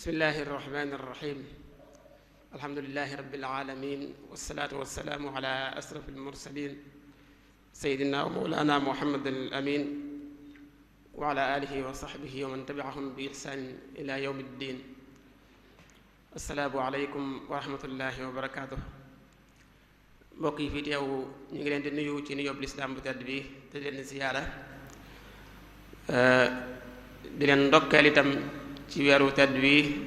bismillahi irrahmani irrahim alhamdulilahi rabbil alamin wassalaatu wassalaamu ala ashraf almursalin sayidina wa mawlana muhammadin al amin wa ala alihi wa sahbihi wa man tabiahum bi ihsanin ila yawmi ddin. assalaamu aleykum wa rahmatullahi wa barakatuh. mbokk yi fii teew ñu ngi leen di nuyu ci nuyoob lislaam bu tedd bi te leen di ziyaara di leen ndokkeel itam ci weeru tedd wi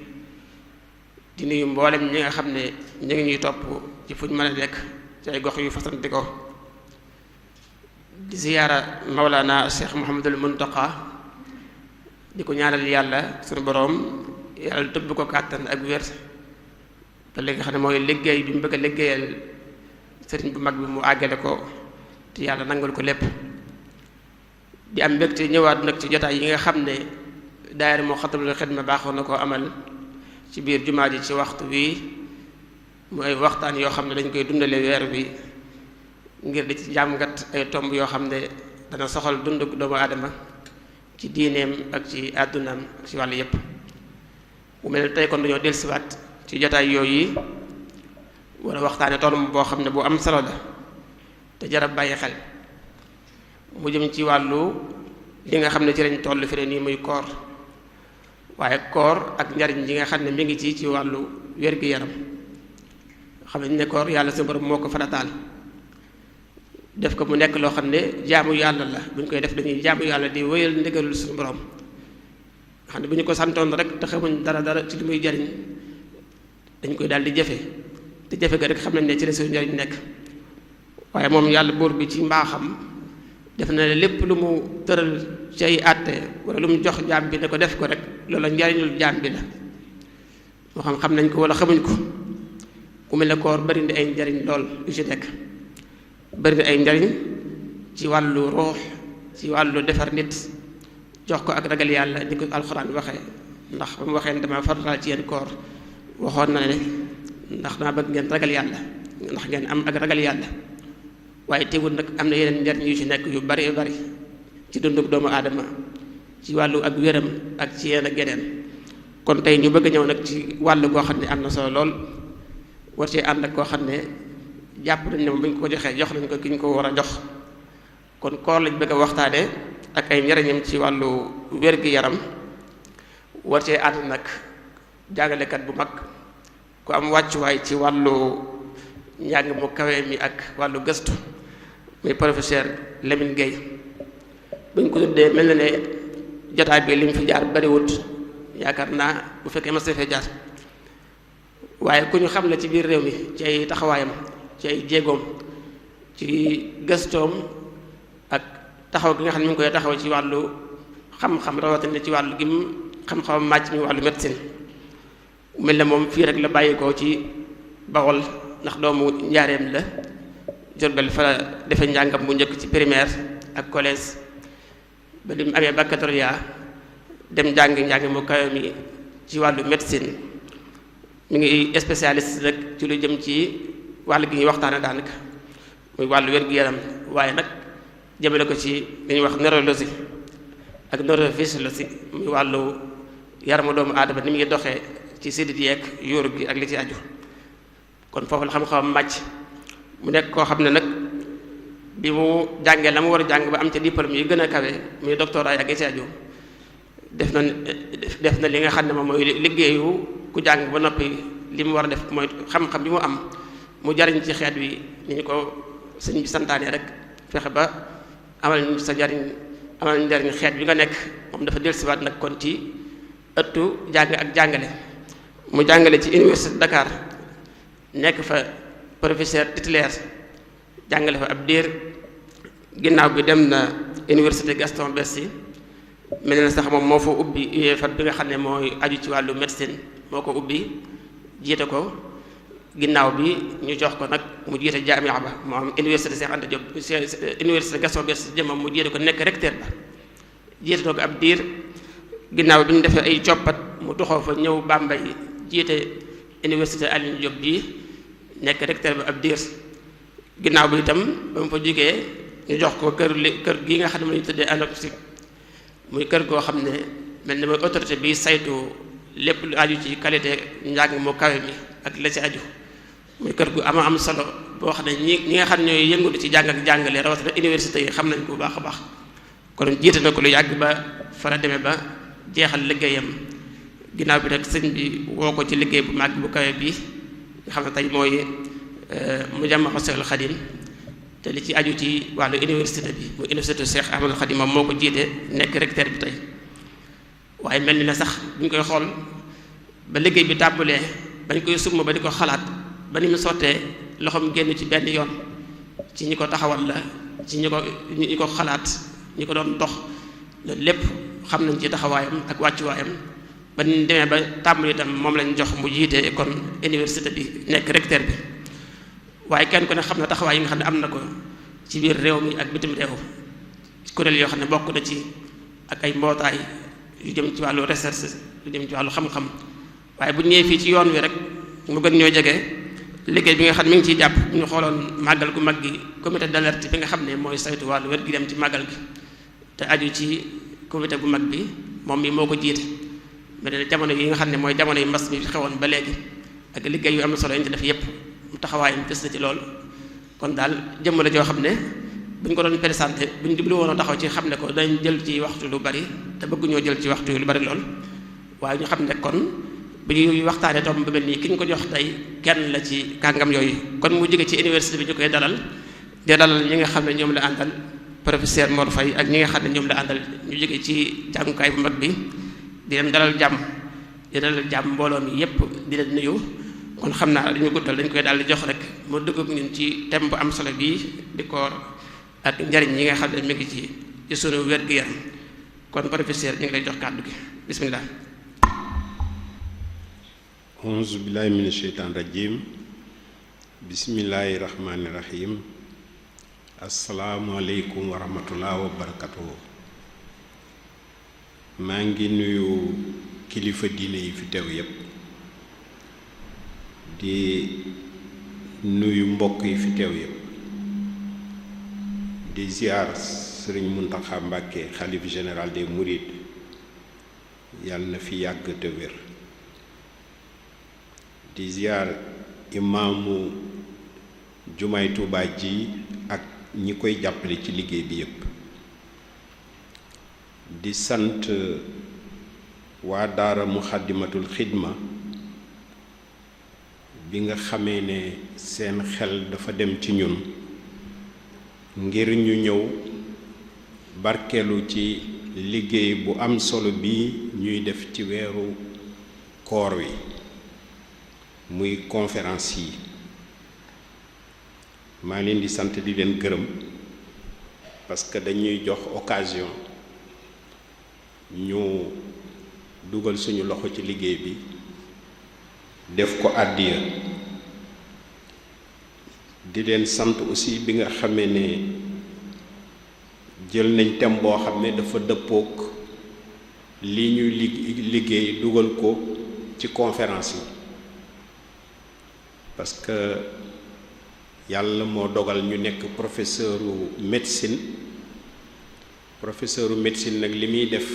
di nuyu mboolem ñi nga xam ne ñu ngi ñuy topp ci fuñ mën a nekk ci ay gox yu fasanti ko di ziyaara Mawlana Cheikh Mouhamadul Muntaqa di ko ñaanal yàlla sunu boroom yàlla tëbb ko kàttan ak wér te li nga xam ne mooy liggéey bi mu bëgg a liggéeyal sëriñ bu mag bi mu àggale ko te yàlla nangul ko lépp. di am mbégte ñëwaat nag ci jotaay yi nga xam ne daayira Muxaddamatul Xidma baaxoon na koo amal ci biir jumaa ji ci waxtu wi mooy waxtaan yoo xam ne dañ koy dundale weer bi ngir di ci jàngat ay tomb yoo xam ne dana soxal dunduk doomu aadama ci diineem ak ci àddunaam ak ci wàll yépp. mu mel ne tey kon dañoo dellusiwaat ci jotaay yooyu wala waxtaane tomb boo xam ne bu am solo la te jarab bàyyi xel mu jëm ci wàllu li nga xam ne ci lañ toll fi ne nii muy koor, waaye koor ak njariñ yi nga xam ne mi ngi ci wàllu wér-gi-yaram. xam nañ ne koor yàlla sa borom moo ko farataal def ko mu nekk loo xam ne jaamu yàlla la. bu ñu koy def dañuy jaamu yàlla di wéyal ndigalul suñu borom. xam ne bu ñu ko santoon rek te xamuñ dara ci li muy jariñ dañ koy daal di jëfe te jëfe ga rek xam nañ ne ci la suñu njariñ nekk. waaye moom yàlla buur bi ci mbaaxam def na lépp lu mu tëral ci ay àtte wala lu mu jox jaam bi ne ko def ko rek loola njariñul jaam bi la moo xam nañ ko wala xamuñ ko. mu mel ne koor bari na ay njariñ lool yu ci nekk. bari na ay njariñ ci wàllu ruux, ci wàllu defar nit, jox ko ak ragal yàlla ni ko alxuraan waxee. ndax ba mu waxee ne dama farataal ci yéen koor waxoon na ne ndax dama bëgg ngeen ragal yàlla, ndax ngeen am ak ragal yàlla. waaye teewul nag am na yeneen njariñ yu ci nekk yu bari ci dunduk doomu aadama ci wàllu ak wéram ak ci yenn ak yeneen. kon tey ñu bëgg a ñëw nag ci wàllu goo xam ne am na solo lool war ci ànd ak koo xam ne jàpp nañ ne moom bu ñu ko joxee jox nañ ko ki ñu ko war a jox. kon koor lañ bëgg a waxtaane ak ay njariñam ci wàllu wér-gi-yaram. war cee ànd nag jàngalekat bu mag ku am wàccuwaay ci wàllu njàng mu kawe mi ak wàllu gëstu muy professeur Lamine Gueye. buñ ko tuddee mel na ne jotaay bi li mu fi jaar bariwut, yaakaar naa bu fekkee ma fee jaar. waaye ku ñu xam la ci biir réew mi ci ay taxawaayam, ci ay jéegoom, ci gëstoom ak taxaw gi nga xam ne mi ngi koy taxaw ci wàllu xam-xam rawatina ci wàllu gim xam-xamam màcc mi wàllu médecine. mel na moom fii rek la bàyyi ko ci Bawol ndax doomu njaareem la. Jurbel fa la defe njàngam bu njëkk ci primaire ak collège ba li mu amee baccalauréat dem njàng mu kawe mi ci wàllu médecine. mi ngi spécialiste rek ci lu jëm ci wàll gi ñuy waxtaane daanaka muy wàllu wér-gu-yaram, waaye nag jëmale ko ci li ñuy wax neurologie ak neurophysiologie muy wàllu yaramu doomu aadama ni mu ngi doxee ci sidit yeeg yóoru gi ak li ci aju. kon foofu la xam-xamam màcc. mu nekk koo xam ne nag bi mu jàngee la mu war a jàng ba am ca diplôme yi gën a kawe muy doctorat ak li ci aju def na li nga xam ne moom mooy liggéeyu ku jàng ba noppi. li mu war a def mooy xam-xam bi mu am mu jariñ ci xeet wi ni ñu ko sëñ bi santaane rek fexe ba amal njariñ xeet bi nga nekk. moom dafa dellusiwaat nag kon ci ëttu jàng ak jàngale. mu jàngale ci université Dakar nekk fa professeur titulaire jàngale fa ab diir. ginnaaw bi dem na université Gaston Berger mel na sax moom moo fa ubbi UFR bi nga xam ne mooy aju ci wàllu médecine moo ko ubbi jiite ko. ginnaaw bi ñu jox ko nag mu jiite jaamia ba moo am université Cheikh Anta Diop université Gaston Berger jëmam mu jiite ko nekk recteur ba jiite ko ab diir. ginnaaw bi ñu defee ay coppat mu toxoo fa ñëw Bambey jiite université Alioune Diop bi nekk recteur ba ab diir. ginnaaw bi itam ba mu fa jógee ñu jox ko kër gi nga xam ne mu ñu tuddee ANOCSIC muy kër goo xam ne mel na mooy autorité bi saytu lépp lu aju ci qualité njàng mu kawe mi ak la ci aju muy kër gu am solo boo xam ne ñi nga xam ne ñooy yëngu ci jàng ak jàngale rawatina université yi xam nañ ko bu baax a baax kon jiite na ko lu yàgg ba fa la demee ba jeexal liggéeyam ginnaaw bi nag sëñ bi woo ko ci liggéey bu màgg bu kawe bi nga xam ne tey mooy Mujamma Seexul Xadim te li ci aju ci wàllu université bi mu université Cheikh Ahmadou Khadim moom moo ko jiite nekk recteur bi tey waaye mel ni na sax bu ñu koy xool ba liggéey bi tàmbalee bañ koy summa ba di ko xalaat ba ni mu sottee loxoom génn ci benn yoon ci ñi ko taxawal la ci ñi ko xalaat ñi ko doon dox loolu lépp xam nañ ci taxawaayam ak wàccuwaayam ba ni demee ba tàmbali itam moom lañ jox mu jiite kon université bi nekk recteur bi waaye kenn ku ne xam na taxawaay yi nga xam ne am na ko ci biir réew mi ak bitim réew kuréel yoo xam ne bokk na ci ak ay mbootaay yu jëm ci wàllu recherche yu jëm ci wàllu xam-xam waaye bu ñu ñëwee fii ci yoon wi rek mu gën ñoo jege liggéey bi nga xam ne mi ngi ciy jàpp bu ñu xooloon màggal gu mag gi comité d'alerte bi nga xam ne mooy saytu wàllu wér gi dem ci màggal gi te aju ci comité bu mag bi moom mi moo ko jiite mais ne jamono yi nga xam ne mooy jamono yi mbas mi xewoon ba léegi ak liggéey yu am solo yi ñu ci def yépp mu taxawaayam gis na ci lool kon daal jëmm la joo xam ne bu ñu ko doon présenté bu ñu jublu woon a taxaw ci xam ne ko dañ jël ci waxtu lu bari te bëgguñoo jël ci waxtu lu bari lool waaye ñu xam ne kon bu ñuy waxtaanee tomb bu mel nii ki ñu ko jox tey kenn la ci kàngam yooyu kon mu jóge ci université bi ñu koy dalal di dalal ñi nga xam ne ñoom la àndal professeur Mor Faye ak ñi nga xam ne ñoom la àndal ñu jóge ci jàngukaay bu mag bi di leen dalal jàmm mbooloo mi yépp di leen nuyu kon xam naa dañu guddal dañ koy daal di jox rek mu dugg ak ñun ci thème bu am solo bii di koor ak njariñ yi nga xam ne mi ngi ci sunu wér-gu-yaram kon professeur ñu ngi lay jox kàddu gi bismillah. auzu billahi mina sheytaan rajim bismillahi rahmani rahim asalaamualeykum wa rahmatullah wa barakatuhu. maa ngi nuyu kilifa diine yi fi teew yépp di nuyu mbokk yi fi teew yépp di ziar sëriñ Muntaxa Mbàkke xalif général des mourides yàlla na fi yàgg te wér di ziar imaamu jumaay Tuubaa ji ak ñi koy jàppale ci liggéey bi yépp di sant waa daara Muxaddamatul Xidma bi nga xamee ne seen xel dafa dem ci ñun ngir ñu ñëw barkeelu ci liggéey bu am solo bi ñuy def ci weeru koor wi muy conférence yi maa leen di sant di leen gërëm parce que dañuy jox occasion ñu dugal suñu loxo ci liggéey bi def ko àddiya di leen sant aussi bi nga xamee ne jël nañ thème boo xam ne dafa dëppook li ñuy liggéey dugal ko ci conférence yi parce que yàlla moo dogal ñu nekk professeuru médecine nag li muy def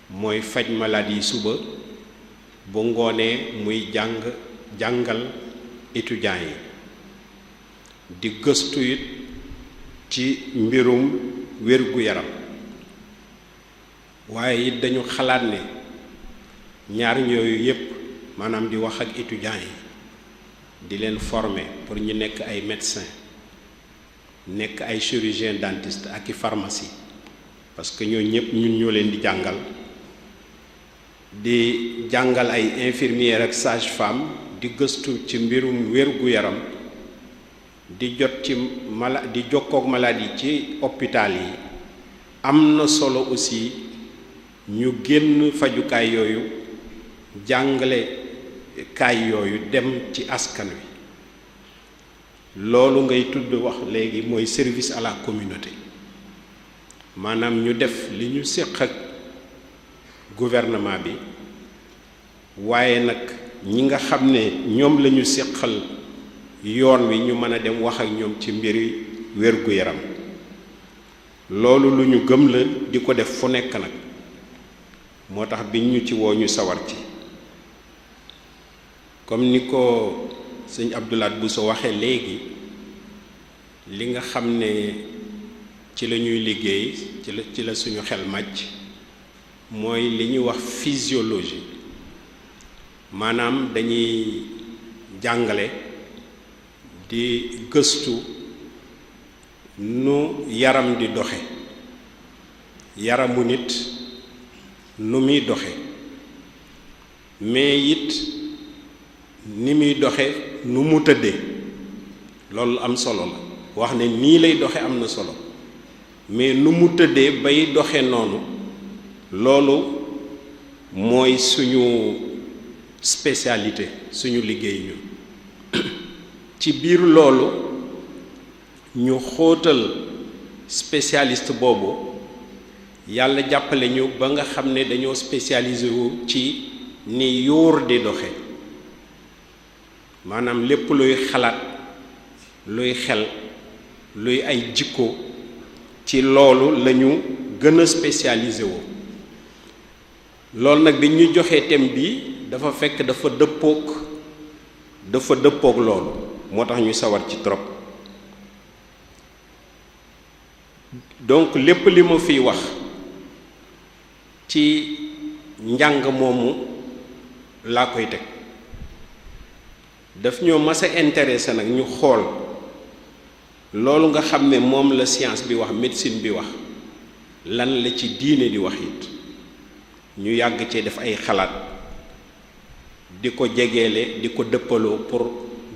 mooy faj maladie yi suba bu ngoonee muy jàngal étudiants yi di gëstu it ci mbirum wér-gu-yaram waaye it dañu xalaat ne ñaar ñooyu yépp maanaam di wax ak étudiants yi di leen former pour ñu nekk ay médecins nekk ay chirurgien dentiste ak i pharmacie parce que ñoo ñëpp ñun ñoo leen di jàngal ay infirmière ak sage-femme di gëstu ci mbirum wér-gu-yaram di jot ci di jokkook maladie ci hôpital yi am na solo aussi ñu génn fajukaay yooyu jàngale kaay yooyu dem ci askan wi loolu ngay tudd wax léegi mooy service à la communauté maanaam ñu def li ñu séq ak gouvernement bi waaye nag ñi nga xam ne ñoom la ñu séqal yoon wi ñu mën a dem wax ak ñoom ci mbiri wér-gu-yaram loolu lu ñu gëm la di ko def fu nekk nag moo tax biñ ñu ci woo ñu sawar ci comme ni ko sëñ Abdoulaat Bousso waxee léegi li nga xam ne ci la ñuy liggéey ci la suñu xel màcc mooy li ñuy wax physiologie maanaam dañuy jàngale di gëstu nu yaram di doxe yaramu nit nu muy doxe mais it ni muy doxe nu mu tëddee loolu am solo la wax ne nii lay doxe am na solo mais nu mu tëddee bay doxe noonu loolu mooy suñu spécialité suñu liggéey ñun ci biir loolu ñu xóotal spécialiste boobu yàlla jàppale ñu ba nga xam ne dañoo spécialisé wu ci ni yóor di doxe maanaam lépp luy xalaat luy xel luy ay jikko ci loolu lañu gën a spécialisé wu loolu nag bi ñu joxee thème bi dafa fekk dafa dëppook loolu moo tax ñu sawar ci trop donc lépp li ma fiy wax ci njàng moomu laa koy teg daf ñoo mas a intéressé nag ñu xool loolu nga xam ne moom la science bi wax médecine bi wax lan la ci diine di wax it ñu yàgg cee def ay xalaat di ko jegeele di ko dëppaloo pour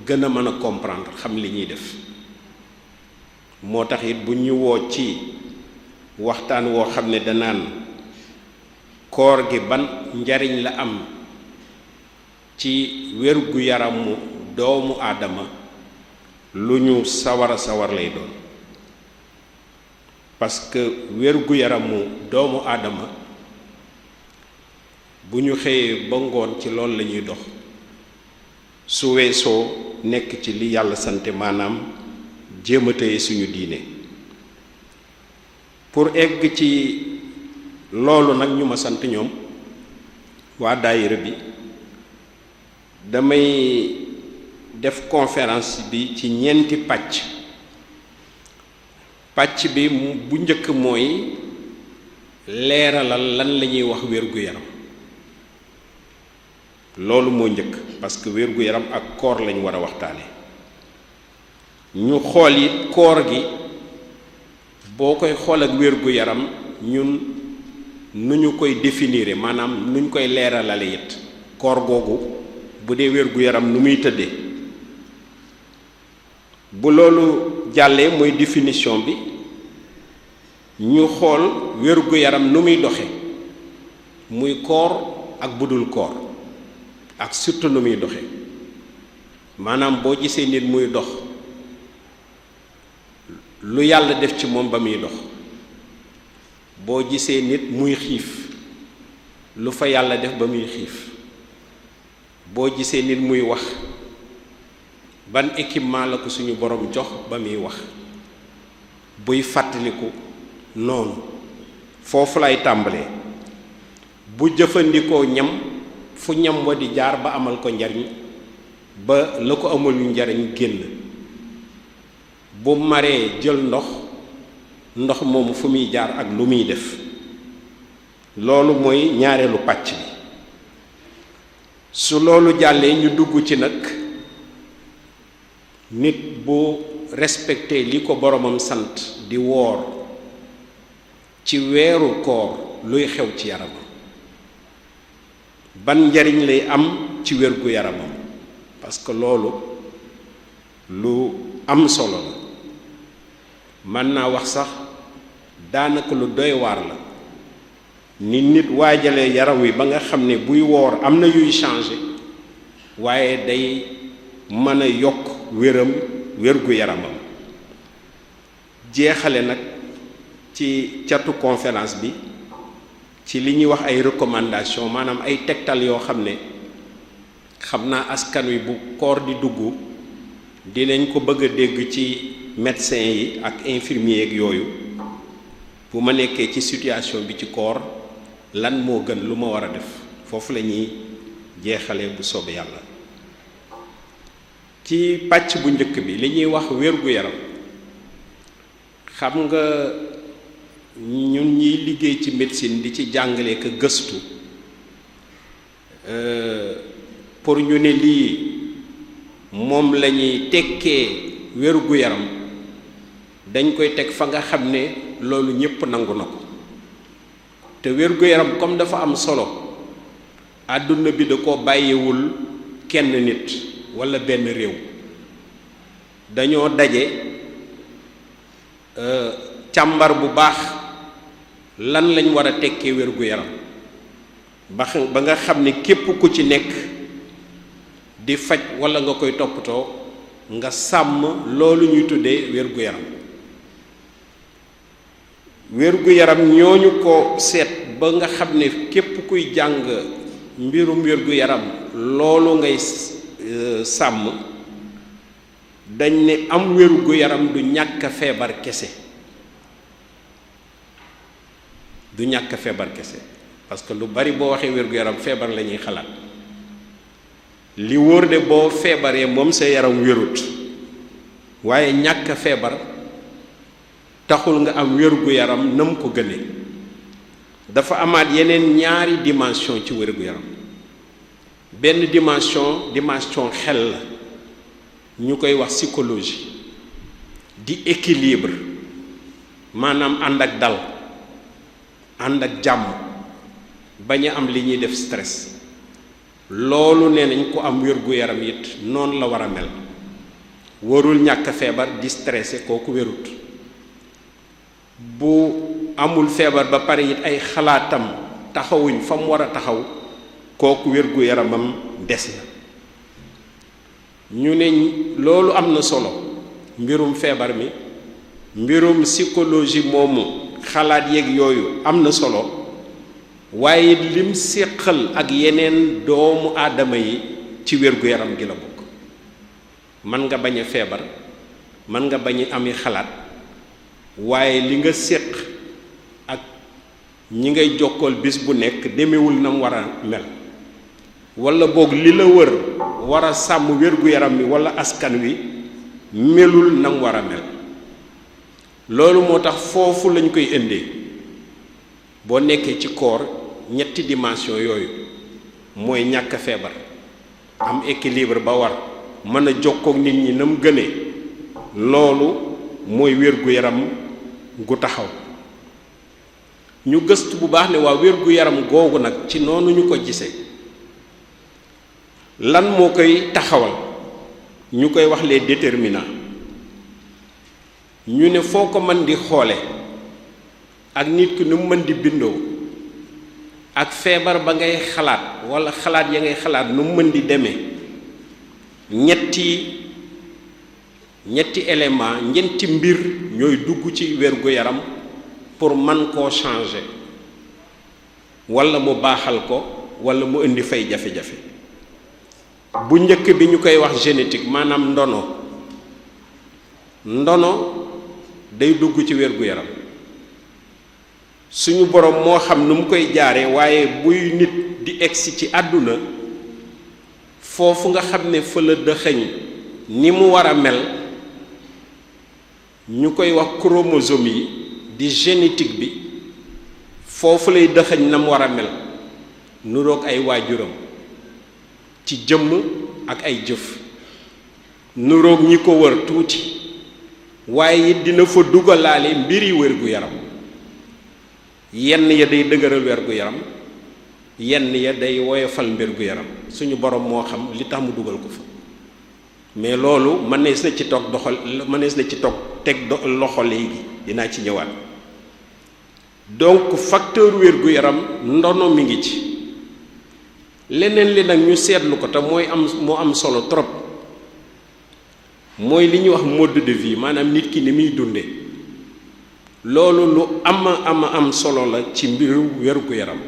gën a mën a comprendre xam li ñuy def moo tax it bu ñu woo ci waxtaan woo xam ne danaan koor gi ban njariñ la am ci wérgu yaramu doomu aadama lu ñu sawar lay doon parce que wérgu yaramu doomu aadama bu ñu xëyee ba ngoon ci loolu la ñuy dox su weesoo nekk ci li yàlla sante maanaam jéem a téye suñu diine pour egg ci loolu nag ñu ma sant ñoom waa daayira bi damay def conférence bi ci ñeenti pàcc bi bu njëkk mooy leeralal lan la ñuy wax wér-gu-yaram loolu moo njëkk parce que wér-gu-yaram ak koor lañ war a waxtaane ñu xool it koor gi boo koy xool ak wér-gu-yaram ñun nu ñu koy définir maanaam nu ñu koy leeralale it koor googu bu dee wér-gu-yaram nu muy tëddee bu loolu jàllee mooy définition bi ñu xool wér-gu-yaram nu muy doxe muy koor ak budul koor ak surtout nu muy doxe maanaam boo gisee nit muy dox lu yàlla def ci moom ba muy dox boo gisee nit muy xiif lu fa yàlla def ba muy xiif boo gisee nit muy wax ban équipement la ko suñu borom jox ba muy wax buy fàttaliku noonu foofu lay tàmbalee bu jëfandikoo ñam fu ñam wa di jaar ba amal ko njariñ ba la ko amul njariñ génn bu maree jël ndox moomu fu muy jaar ak lu muy def loolu mooy ñaareelu pàcc bi su loolu jàllee ñu dugg ci nag nit bu respecté li ko boromam sant di woor ci weeru koor luy xew ci yaramam ban njariñ lay am ci wérgu yaramam parce que loolu lu am solo la mën naa wax sax daanaka lu doy waar la ni nit waajalee yaram wi ba nga xam ne buy woor am na yuy changer waaye day mën a yokk wérgu yaramam jeexale nag ci catu conférence bi ci li ñuy wax ay recommandation maanaam ay tegtal yoo xam ne xam naa askan wi bu koor di dugg dinañ ko bëgg a dégg ci médecin yi ak infirmier ak yooyu bu ma nekkee ci situation bi ci koor lan moo gën lu ma war a def foofu la ñuy jeexalee bu soobee yàlla. ci pàcc bu njëkk bi li ñuy wax wér-gu-yaram xam nga ñun ñiy liggéey ci médecine di ci jàngale ko gëstu pour ñu ne lii moom la ñuy tekkee wér-gu-yaram dañ koy teg fa nga xam ne loolu ñépp nangu na ko te wér-gu-yaram comme dafa am solo àdduna bi da ko bàyyiwul kenn nit walla benn réew dañoo daje càmbar bu baax lan lañ war a tekkee wér-gu-yaram ba nga xam ne képp ku ci nekk di faj walla nga koy toppatoo nga sàmm loolu ñuy tuddee wér-gu-yaram wér-gu-yaram ñooñu ko seet ba nga xam ne képp kuy jàng mbirum wér-gu-yaram loolu ngay sàmm dañ ne am wér-gu-yaram du ñàkk a feebar kese du ñàkk a feebar kese parce que lu bari boo waxee wér-gu-yaram feebar la ñuy xalaat li wóor de boo feebaree moom sa yaram wérut waaye ñàkk a feebar taxul nga am wér-gu-yaram nam ko gënee dafa amaat yeneen ñaari dimension ci wér-gu-yaram benn dimension xel la ñu koy wax psychologie di équilibre maanaam ànd ak dal ànd ak jàmm bañ a am li ñuy def stress loolu nee nañ ko am wér-gu-yaram it noonu la war a mel warul ñàkk feebar di stressé kooku wérut bu amul feebar ba pare it ay xalaatam taxawuñ fa mu war a taxaw kooku wér-gu-yaramam des na ñu ne loolu am na solo mbirum feebar mi mbirum psychologie moomu xalaat yeeg yooyu am na solo waaye lim séqal ak yeneen doomu aadama yi ci wér-gu-yaram gi la bokk mën nga bañ a feebar mën nga bañ a ami xalaat waaye li nga séq ak ñi ngay jokkool bis bu nekk demewul na mu war a mel walla boog li la wër war a sàmm wér-gu-yaram mi walla askan wi melul na mu war a mel loolu moo tax foofu lañ koy indee boo nekkee ci koor ñetti dimension yooyu mooy ñàkk feebar am équilibre ba war mën a jokkook nit ñi na mu gënee loolu mooy wér-gu-yaram gu taxaw ñu gëstu bu baax ne waa wér-gu-yaram googu nag ci noonu ñu ko gisee lan moo koy taxawal ñu koy wax les déterminants ñu ne foo ko mën di xoole ak nit ki nu mu mën di bindoo ak feebar ba ngay xalaat walla xalaat ya ngay xalaat nu mu mën di demee ñetti élément ñeenti mbir ñooy dugg ci wér-gu-yaram pour man koo changer walla mu baaxal ko walla mu indi fay jafe-jafe bu njëkk bi ñu koy wax génétique maanaam ndono day dugg ci wér-gu-yaram suñu borom moo xam nu mu koy jaare waaye buy nit di egsi ci àdduna foofu nga xam ne fa la dëxëñ ni mu war a mel ñu koy wax chromosome yi di génétique bi foofu lay dëxëñ na mu war a mel nuroog ay waajuram ci jëmm ak ay jëf nuroog ñi ko wër tuuti waaye it dina fa dugalaale mbiri wér-gu-yaram yenn ya day dëgëral wér-gu-yaram yenn ya day woyofal mbir-gu-yaram suñu borom moo xam li tax mu dugal ko fa mais loolu mënees na ci toog teg loxo léegi dinaa ci ñëwaat donc facteur wér-gu-yaram ndono mi ngi ci leneen li nag ñu seetlu ko te moo am solo trop mooy li ñuy wax mode de vie maanaam nit ki ni muy dunde loolu lu am solo la ci mbiru wér-gu-yaram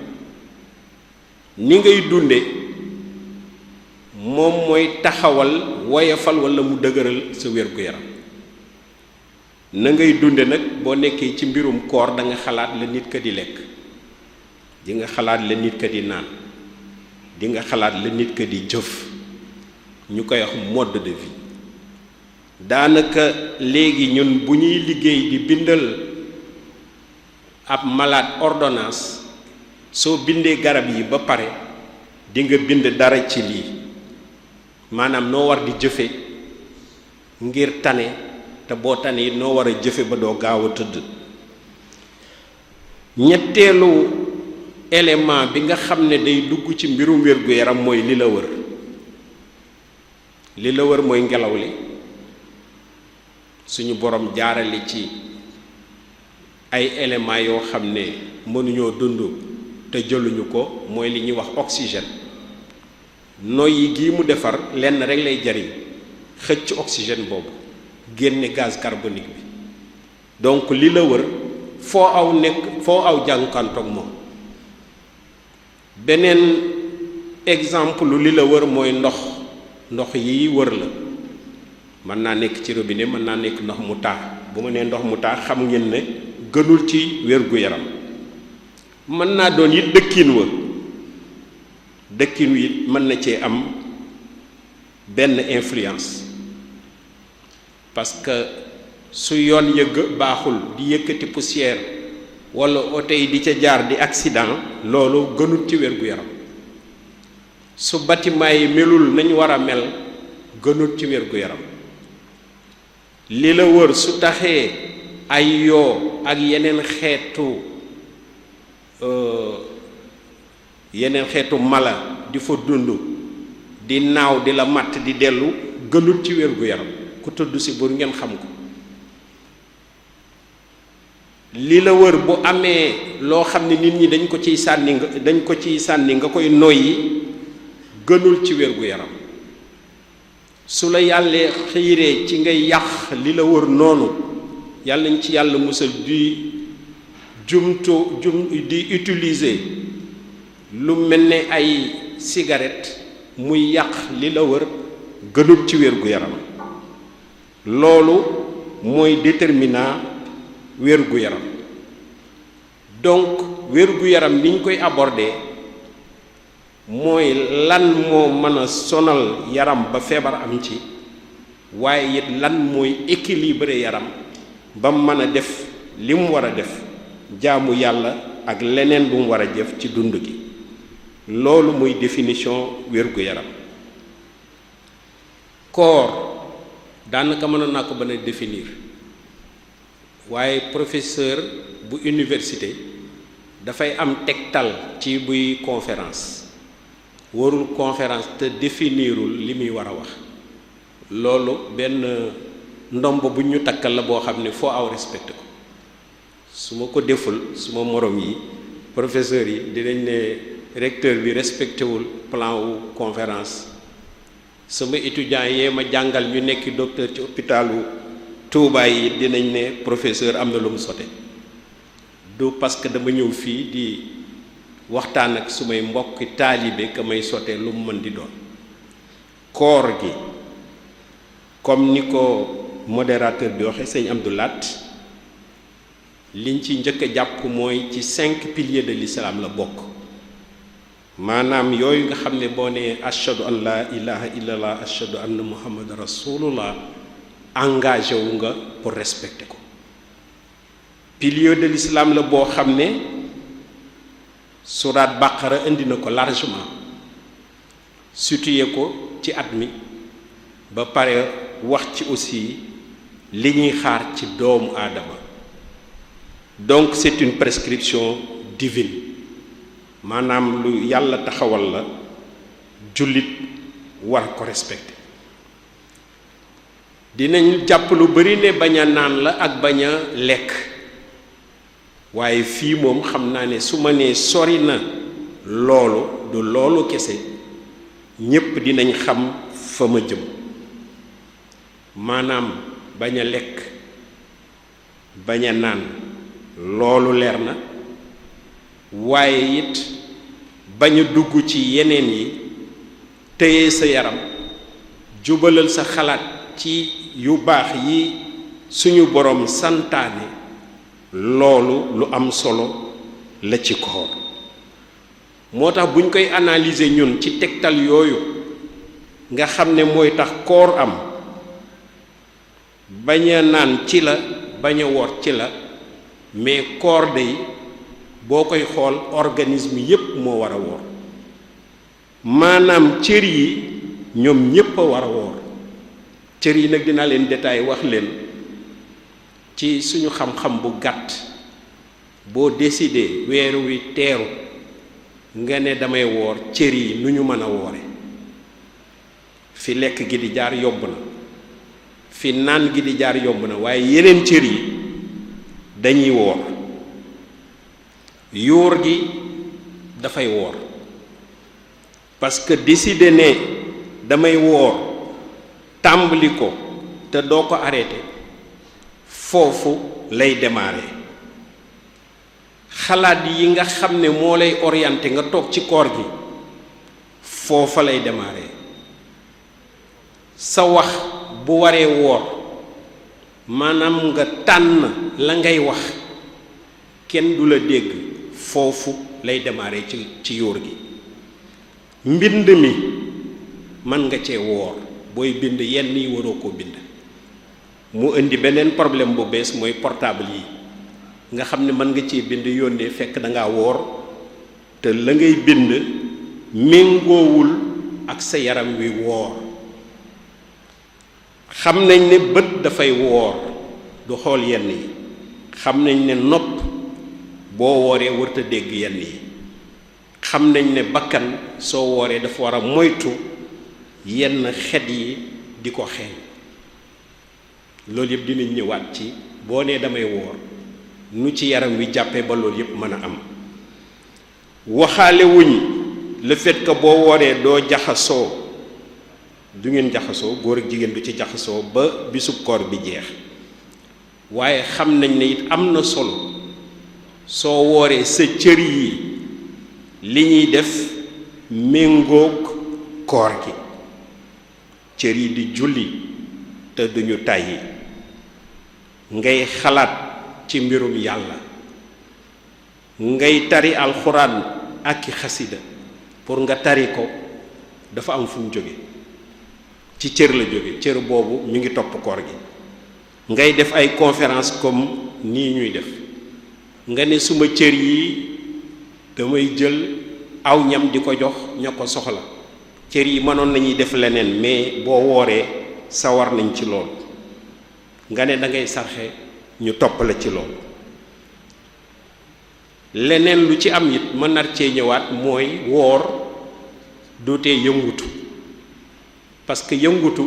ni ngay dunde moom mooy taxawal woyofal walla mu dëgëral sa wér-gu-yaram na ngay dunde nag boo nekkee ci mbirum koor da nga xalaat la nit ka di lekk di nga xalaat la nit ka di naan di nga xalaat la nit ka di jëf ñu koy wax mode de vie. daanaka léegi ñun bu ñuy liggéey di bindal ab malade ordonnance soo bindee garab yi ba pare di nga bind dara ci lii maanaam noo war di jëfe ngir tane te boo tane it noo war a jëfe ba doo gaaw a tëdd. ñetteelu élément bi nga xam ne day dugg ci mbirum wér-gu-yaram mooy li la wër. li la wër mooy ngelaw li suñu borom jaarale ci ay éléments yoo xam ne mënuñoo dund te jëluñu ko mooy li ñuy wax oxygène. noyyi gii mu defar lenn rek lay jariñ xëcc oxygène boobu génne gaz carbonique bi. donc li la wër foo aw jànkantoog moom. beneen exemple li la wër mooy ndox yi wër la mën naa nekk ci robinet mën naa nekk ndox mu taa. bu ma nee ndox mu taa xam ngeen ne gënul ci wér-gu-yaram. mën naa doon it dëkkin wi it mën na cee am benn influence parce que su yoon yëgg baaxul di yëkkati poussière walla oto yi di ca jaar di accident loolu gënul ci wér-gu-yaram. su bâtiment yi melul nañ war a mel gënut ci wér-gu-yaram. li la wër su taxee ay yoo ak yeneen xeetu mala di fa dund di naaw di la matt di dellu gënut ci wér-gu-yaram ku tudd si bur ngeen xam ko. li la wër bu amee loo xam ne nit ñi dañ ko ciy sànni nga koy noyyi gënul ci wér-gu-yaram. su la yàlla xiiree ci ngay yàq li la wër noonu yàlla nañ ci yàlla musal di utiliser lu mel ne ay cigarette muy yàq li la wër gënul ci wér-gu-yaram. loolu mooy déterminant wér-gu-yaram. donc wér-gu-yaram ni ñu koy aborder mooy lan moo mën a sonal yaram ba feebar am ci waaye it lan mooy équilibrer yaram ba mën a def li mu war a def jaamu yàlla ak leneen lu mu war a jëf ci dund gi. loolu muy définition wér-gu-yaram. koor daanaka mënoon naa ko ba a définir waaye professeur bu université dafay am tegtal ci buy conférence warul conférence te définirul li muy war a wax. loolu benn ndomb bu ñu takkal la boo xam ne foo aw respecté ko. su ma ko deful suma morom yi professeur yi dinañ ne recteur bi respecté wul plan wu conférence. sama étudiant yee ma jàngal ñu nekk docteur ci hôpitalu Touba yi dinañ ne professeur am na lu mu sote. du parce que dama ñëw fii di waxtaan ak sumay mbokki taalibe ka may sote lu mu mën di doon. koor gi comme ni ko modérateur bi waxe sëñ Abdou Lat liñ ci njëkk a jàpp mooy ci 5 piliers de l'islam la bokk. maanaam yooyu nga xam ne boo nee ashhadu an la ilaha illallah ashhadu anna muhammad rasulullah engagé wu nga pour respecter ko. pilier de l'islam la boo xam ne surat Baqara indi na ko largement situé ko ci at mi ba pare wax ci aussi li ñuy xaar ci doomu aadama. donc c'est une prescription divine maanaam lu yàlla taxawal la jullit war ko respecter. dinañ jàpp lu bari ne bañ a naan la ak bañ a lekk waaye fii moom xam naa ne su ma nee sori na loolu du loolu kese ñépp dinañ xam fa ma jëm. maanaam bañ a lekk bañ a naan loolu leer na waaye it bañ a dugg ci yeneen yi téye sa yaram jubalal sa xalaat ci yu baax yi suñu borom santaane loolu lu am solo la ci koor. moo tax buñ koy analyser ñun ci tegtal yooyu nga xam ne mooy tax koor am bañ a naan ci la bañ a woor ci la mais koor day boo koy xool organisme yépp moo war a woor maanaam cër yi ñoom ñépp a war a woor cër yi nag dinaa leen détail wax leen ci suñu xam-xam bu gàtt boo décidé weer wi teeru nga ne damay woor cër yi nu ñu mën a woore fi lekk gi di jaar yomb na fi naan gi di jaar yomb na waaye yeneen cër yi dañuy woor yóor gi dafay woor parce que décider ne damay woor tàmbali ko te doo ko arrêté foofu lay démarrer xalaat yi nga xam ne moo lay orienté nga toog ci koor gi foofa lay démarrer sa wax bu waree woor maanaam nga tànn la ngay wax kenn du la dégg foofu lay démarrer ci yóor gi mbind mi mën nga cee woor booy bind yenn yi waroo koo bind mu indi beneen problème bu bees mooy portable yi nga xam ne mën nga cee bind yónnee fekk da ngaa woor te la ngay bind méngoowul ak sa yaram wi woor xam nañ ne bët dafay woor du xool yenn yi xam nañ ne nopp boo wooree warta dégg yenn yi xam nañ ne bakkan soo wooree dafa war a moytu yenn xet yi di ko xeeñ loolu yëpp dinañ ñëwaat ci boo nee damay woor nu ci yaram wi jàppee ba loolu yëpp mën a am waxaale wuñ le fait que boo wooree doo jaxasoo du ngeen jaxasoo góor ak jigéen du ci jaxasoo ba bisub koor bi jeex waaye xam nañ ne it am na solo soo wooree sa cër yi li ñuy def méngoog koor gi cër yi di julli te duñu tàyyi ngay xalaat ci mbirum yàlla ngay tari alxuraan ak i xasida pour nga tari ko dafa am fu mu jóge ci cër la jóge cër boobu mi ngi topp koor gi ngay def ay conférence comme nii ñuy def nga ne suma cër yi damay jël aw ñam di ko jox ña ko soxla cër yi mënoon nañuy def leneen mais boo wooree sawar nañ ci loolu nga ne da ngay sarxe ñu topp la ci loolu leneen lu ci am it mën nar cee ñëwaat mooy woor dootee yëngutu parce que yëngutu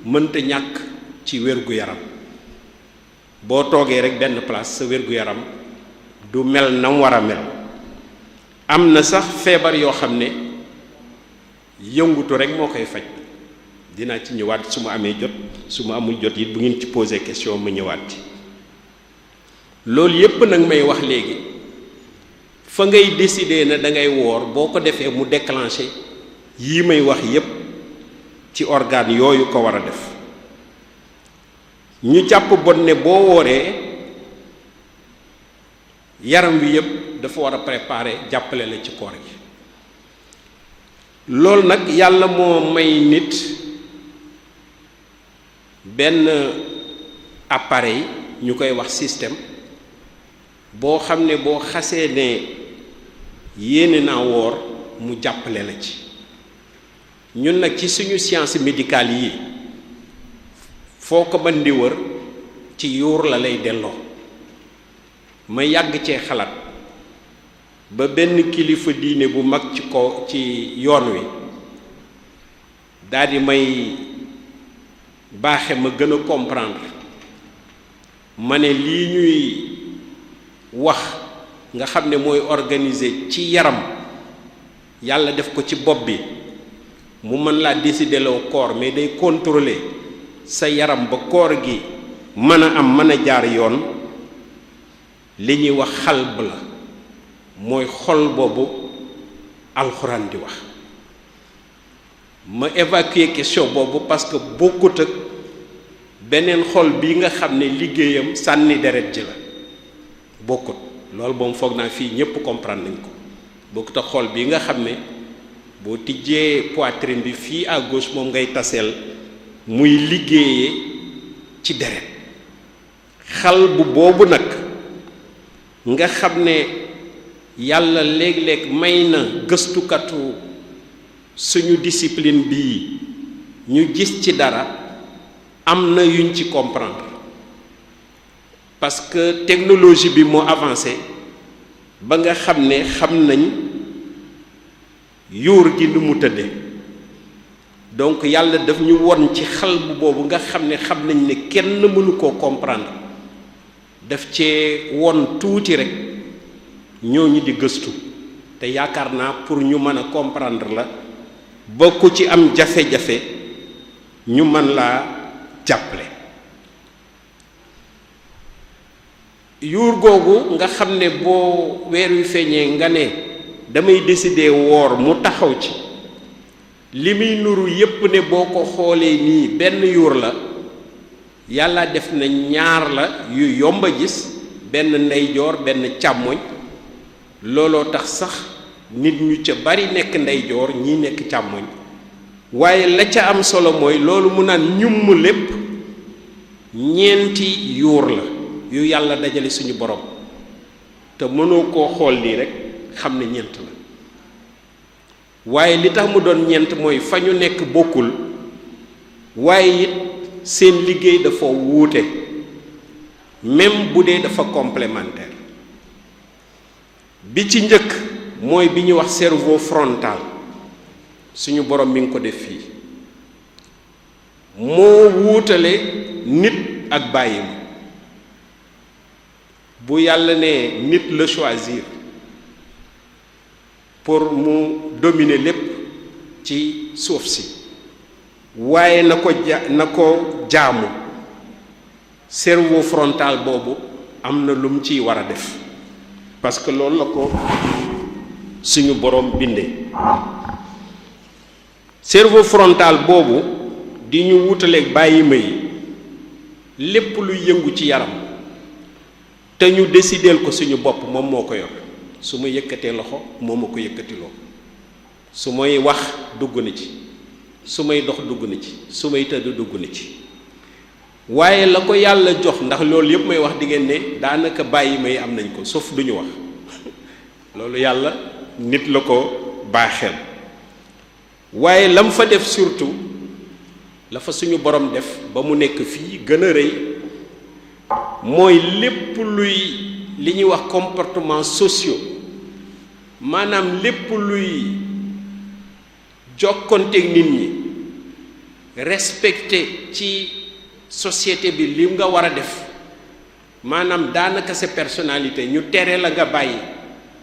mënta ñàkk ci wér-gu-yaram boo toogee rek benn place sa wér-gu-yaram du mel na mu war a mel am na sax feebar yoo xam ne yëngutu rek moo koy faj dinaa ci ñëwaat su ma amee jot su ma amul jot it bu ngeen ci posé question ma ñëwaat ci loolu yépp nag may wax léegi fa ngay décider na da ngay woor boo ko defee mu déclenché yii may wax yépp ci organe yooyu ko war a def ñu jàpp bon ne boo wooree yaram wi yépp dafa war a préparer jàppale la ci koor gi loolu nag yàlla moo may nit benn appareil ñu koy wax système boo xam ne boo xasee ne yéene naa woor mu jàppale la ci ñun nag ci suñu science médicale yi foo ko mën di wër ci yuur la lay delloo ma yàgg cee xalaat ba benn kilifa diine bu mag ci ko ci yoon wi daldi may baaxe ma gën a comprendre ma ne lii ñuy wax nga xam ne mooy organiser ci yaram yàlla def ko ci bopp bi mu mën laa décider loo koor mais day contrôler sa yaram ba koor gi mën a am mën a jaar yoon li ñuy wax xalb la mooy xol boobu alxuraan di wax ma évacuer question boobu parce que bokkut ak beneen xol bi nga xam ne liggéeyam sànni deret ji la bokkut loolu moom foog naa fii ñépp comprendre nañ ko bokkut ak xol bi nga xam ne boo tijjee poitrine bi fii à gauche moom ngay taseel muy liggéeyee ci deret xal bu boobu nag nga xam ne yàlla léeg-léeg may na gëstukatu suñu discipline bii ñu gis ci dara am na yuñ ci comprendre parce que technologie bi moo avancé ba nga xam ne xam nañ yuur gi nu mu tëdde donc yàlla daf ñu won ci xal bu boobu nga xam nañ ne kenn mënu koo comprendre daf cee won tuuti rek ñooñu di gëstu te yaakaar naa pour ñu mën a comprendre la ba ku ci am jafe-jafe ñu mën laa jàppale yuur googu nga xam ne boo weer wi feeñee nga ne damay décider woor mu taxaw ci li muy nuru yépp ne boo ko xoolee nii benn yuur la yàlla def na ñaar la yu yomb a gis benn ndeyjoor benn càmmoñ looloo tax sax nit ñu ca bari nekk ndeyjoor ñi nekk càmmoñ waaye la ca am solo mooy loolu mu naan ñumm lépp ñeenti yuur la yu yàlla dajale suñu borom te mënoo koo xool nii rek xam ne ñeent la waaye li tax mu doon ñeent mooy fa ñu nekk bokkul waaye it seen liggéey dafa wuute même bu dee dafa complémentaire bi ci njëkk mooy bi ñuy wax cerveau frontal suñu borom mi ngi ko def fii moo wuutale nit ak bàyyi ma bu yàlla ne nit la choisir pour mu dominer lépp ci suuf si waaye na ko jaamu cerveau frontal boobu am na lu mu ciy war a def parce que loolu la ko suñu borom bindee cerveau frontal boobu di ñu wutaleeg bàyyi ma yi lépp luy yëngu ci yaram te ñu décideel ko suñu bopp moom moo ko yor su ma yëkkatee loxo moo ma ko yëkkatiloo su may wax dugg na ci su may dox dugg na ci su may tëdd dugg na ci waaye la ko yàlla jox ndax loolu yëpp may wax di ngeen ne daanaka bàyyi may am nañ ko sauf duñu wax loolu yàlla nit la ko baaxeel waaye lam fa def surtout la fa suñu borom def ba mu nekk fii gën a rëy mooy lépp luy li ñuy wax comportement sociaux maanaam lépp luy jokkonteeg nit ñi respecté ci société bi li nga war a def maanaam daanaka sa personnalité ñu tere la nga bàyyi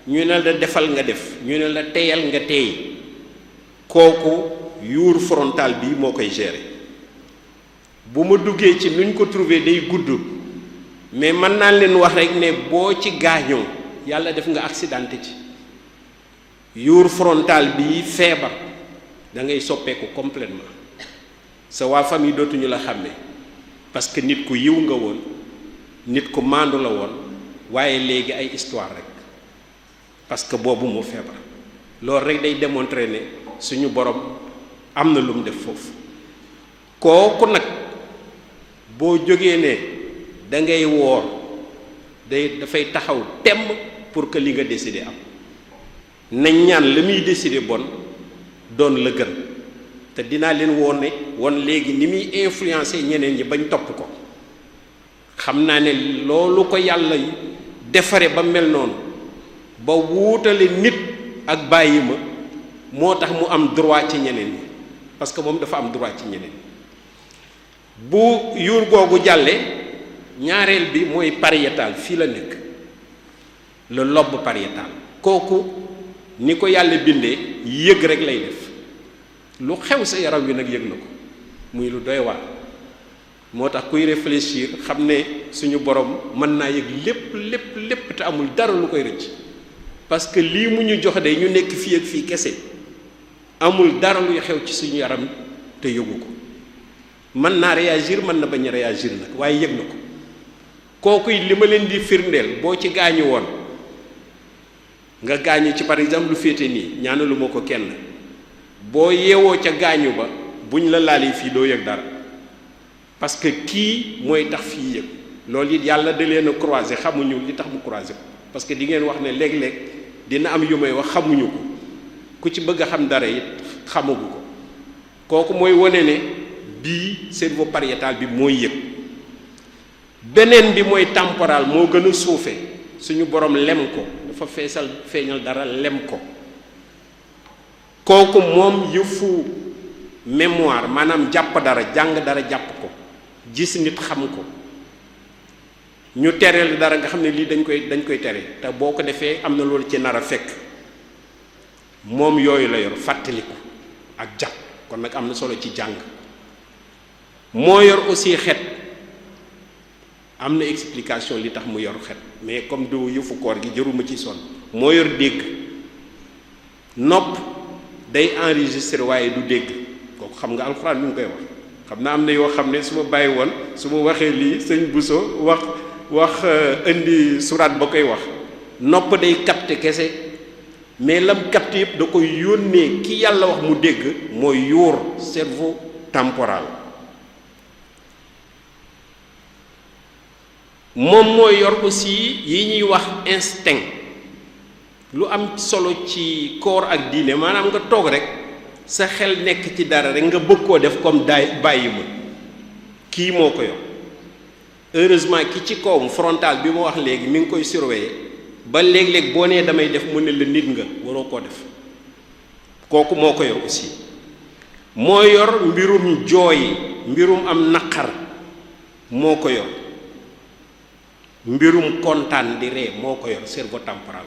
ñu ne la defal nga def ñu ne la teyal nga teey kooku yuur frontal bi moo koy gérer bu ma duggee ci nuñ ko trouver day gudd mais mën naa leen wax rek ne boo ci gaañoo yàlla def nga accidenté ci yuur frontal bi feebar da ngay soppeeku complètement sa waa famille dootuñu la xàmme parce que nit ku yiw nga woon nit ku maandu la woon waaye léegi ay histoire rek parce que boobu moo feebar loolu rek day démontrer ne suñu borom am na lu mu def foofu kooku nag boo jógee ne da ngay woor dafay taxaw temm pour que li nga décider am nañ ñaan la muy décider bon doon la gën te dinaa leen won léegi ni muy influencer ñeneen ñi bañ topp ko xam naa ne loolu ko yàlla defare ba mel noonu ba wuutale nit ak bàyyi ma moo tax mu am droit ci ñeneen ñi parce que moom dafa am droit ci ñeneen bu yuur googu jàllee ñaareel bi mooy pariétal fii la nekk le lobe pariétal kooku ni ko yàlla bindee yëg rek lay def lu xew sa yaram wi nag yëg na ko muy lu doy waar moo tax kuy réfléchir xam ne suñu borom mën naa yëg lépp te amul dara lu koy rëcc parce que lii mu ñu jox de ñu nekk fii ak fii kese amul dara luy xew ci suñu yaram te yëgu ko mën naa réagir mën na bañ a réagir nag waaye yëg na ko kooku li ma leen di firndeel boo ci gaañu woon nga gaañu ci par exemple lu féete nii ñaanalu ma ko kenn boo yeewoo ca gaañu ba buñ la laalee fii doo yëg dara parce que kii mooy tax fii yëg loolu it yàlla da leen a croiser xamuñu li tax mu croiser ko parce que di ngeen wax ne léeg-léeg dina am yu may wax xamuñu ko ku ci bëgg a xam dara it xamagu ko kooku mooy wane ne bii cerveau pariétal bi mooy yëg beneen bi mooy temporal moo gën a suufe suñu borom lem ko dafa feeñal dara lem ko kooku moom yëfu mémoire maanaam jàpp dara jàng dara jàpp ko gis nit xam ko ñu tereel dara nga xam ne lii dañ koy tere te boo ko defee am na loolu ci nar a fekk moom yooyu la yor fàttaliku ak jàpp kon nag am na solo ci jàng moo yor aussi xet am na explication li tax mu yor xet mais comme du yëfu koor gi jëruma ci sonn moo yor dégg nopp day enregistré waaye du dégg kooku xam nga alxuraan bi mu koy wax xam naa am na yoo xam ne su ma bàyyi woon su ma waxee lii sëñ Bousso wax indi suraat ba koy wax nopp day capté kese mais lam capté yëpp da koy yónnee ki yàlla wax mu dégg mooy yuur cerveau temporal moom mooy yor aussi yi ñuy wax instinct lu am solo ci koor ak diine maanaam nga toog rek sa xel nekk ci dara rek nga bëgg koo def comme bàyyi ma kii moo ko yor heureusement ki ci kawam frontal bi ma wax léegi mi ngi koy surveiller ba léeg-léeg boo nee damay def mu ne la nit nga waroo koo def kooku moo ko yor aussi moo yor mbirum jooy mbirum am naqar moo ko yor mbirum kontaan di ree moo ko yor cerveau temporal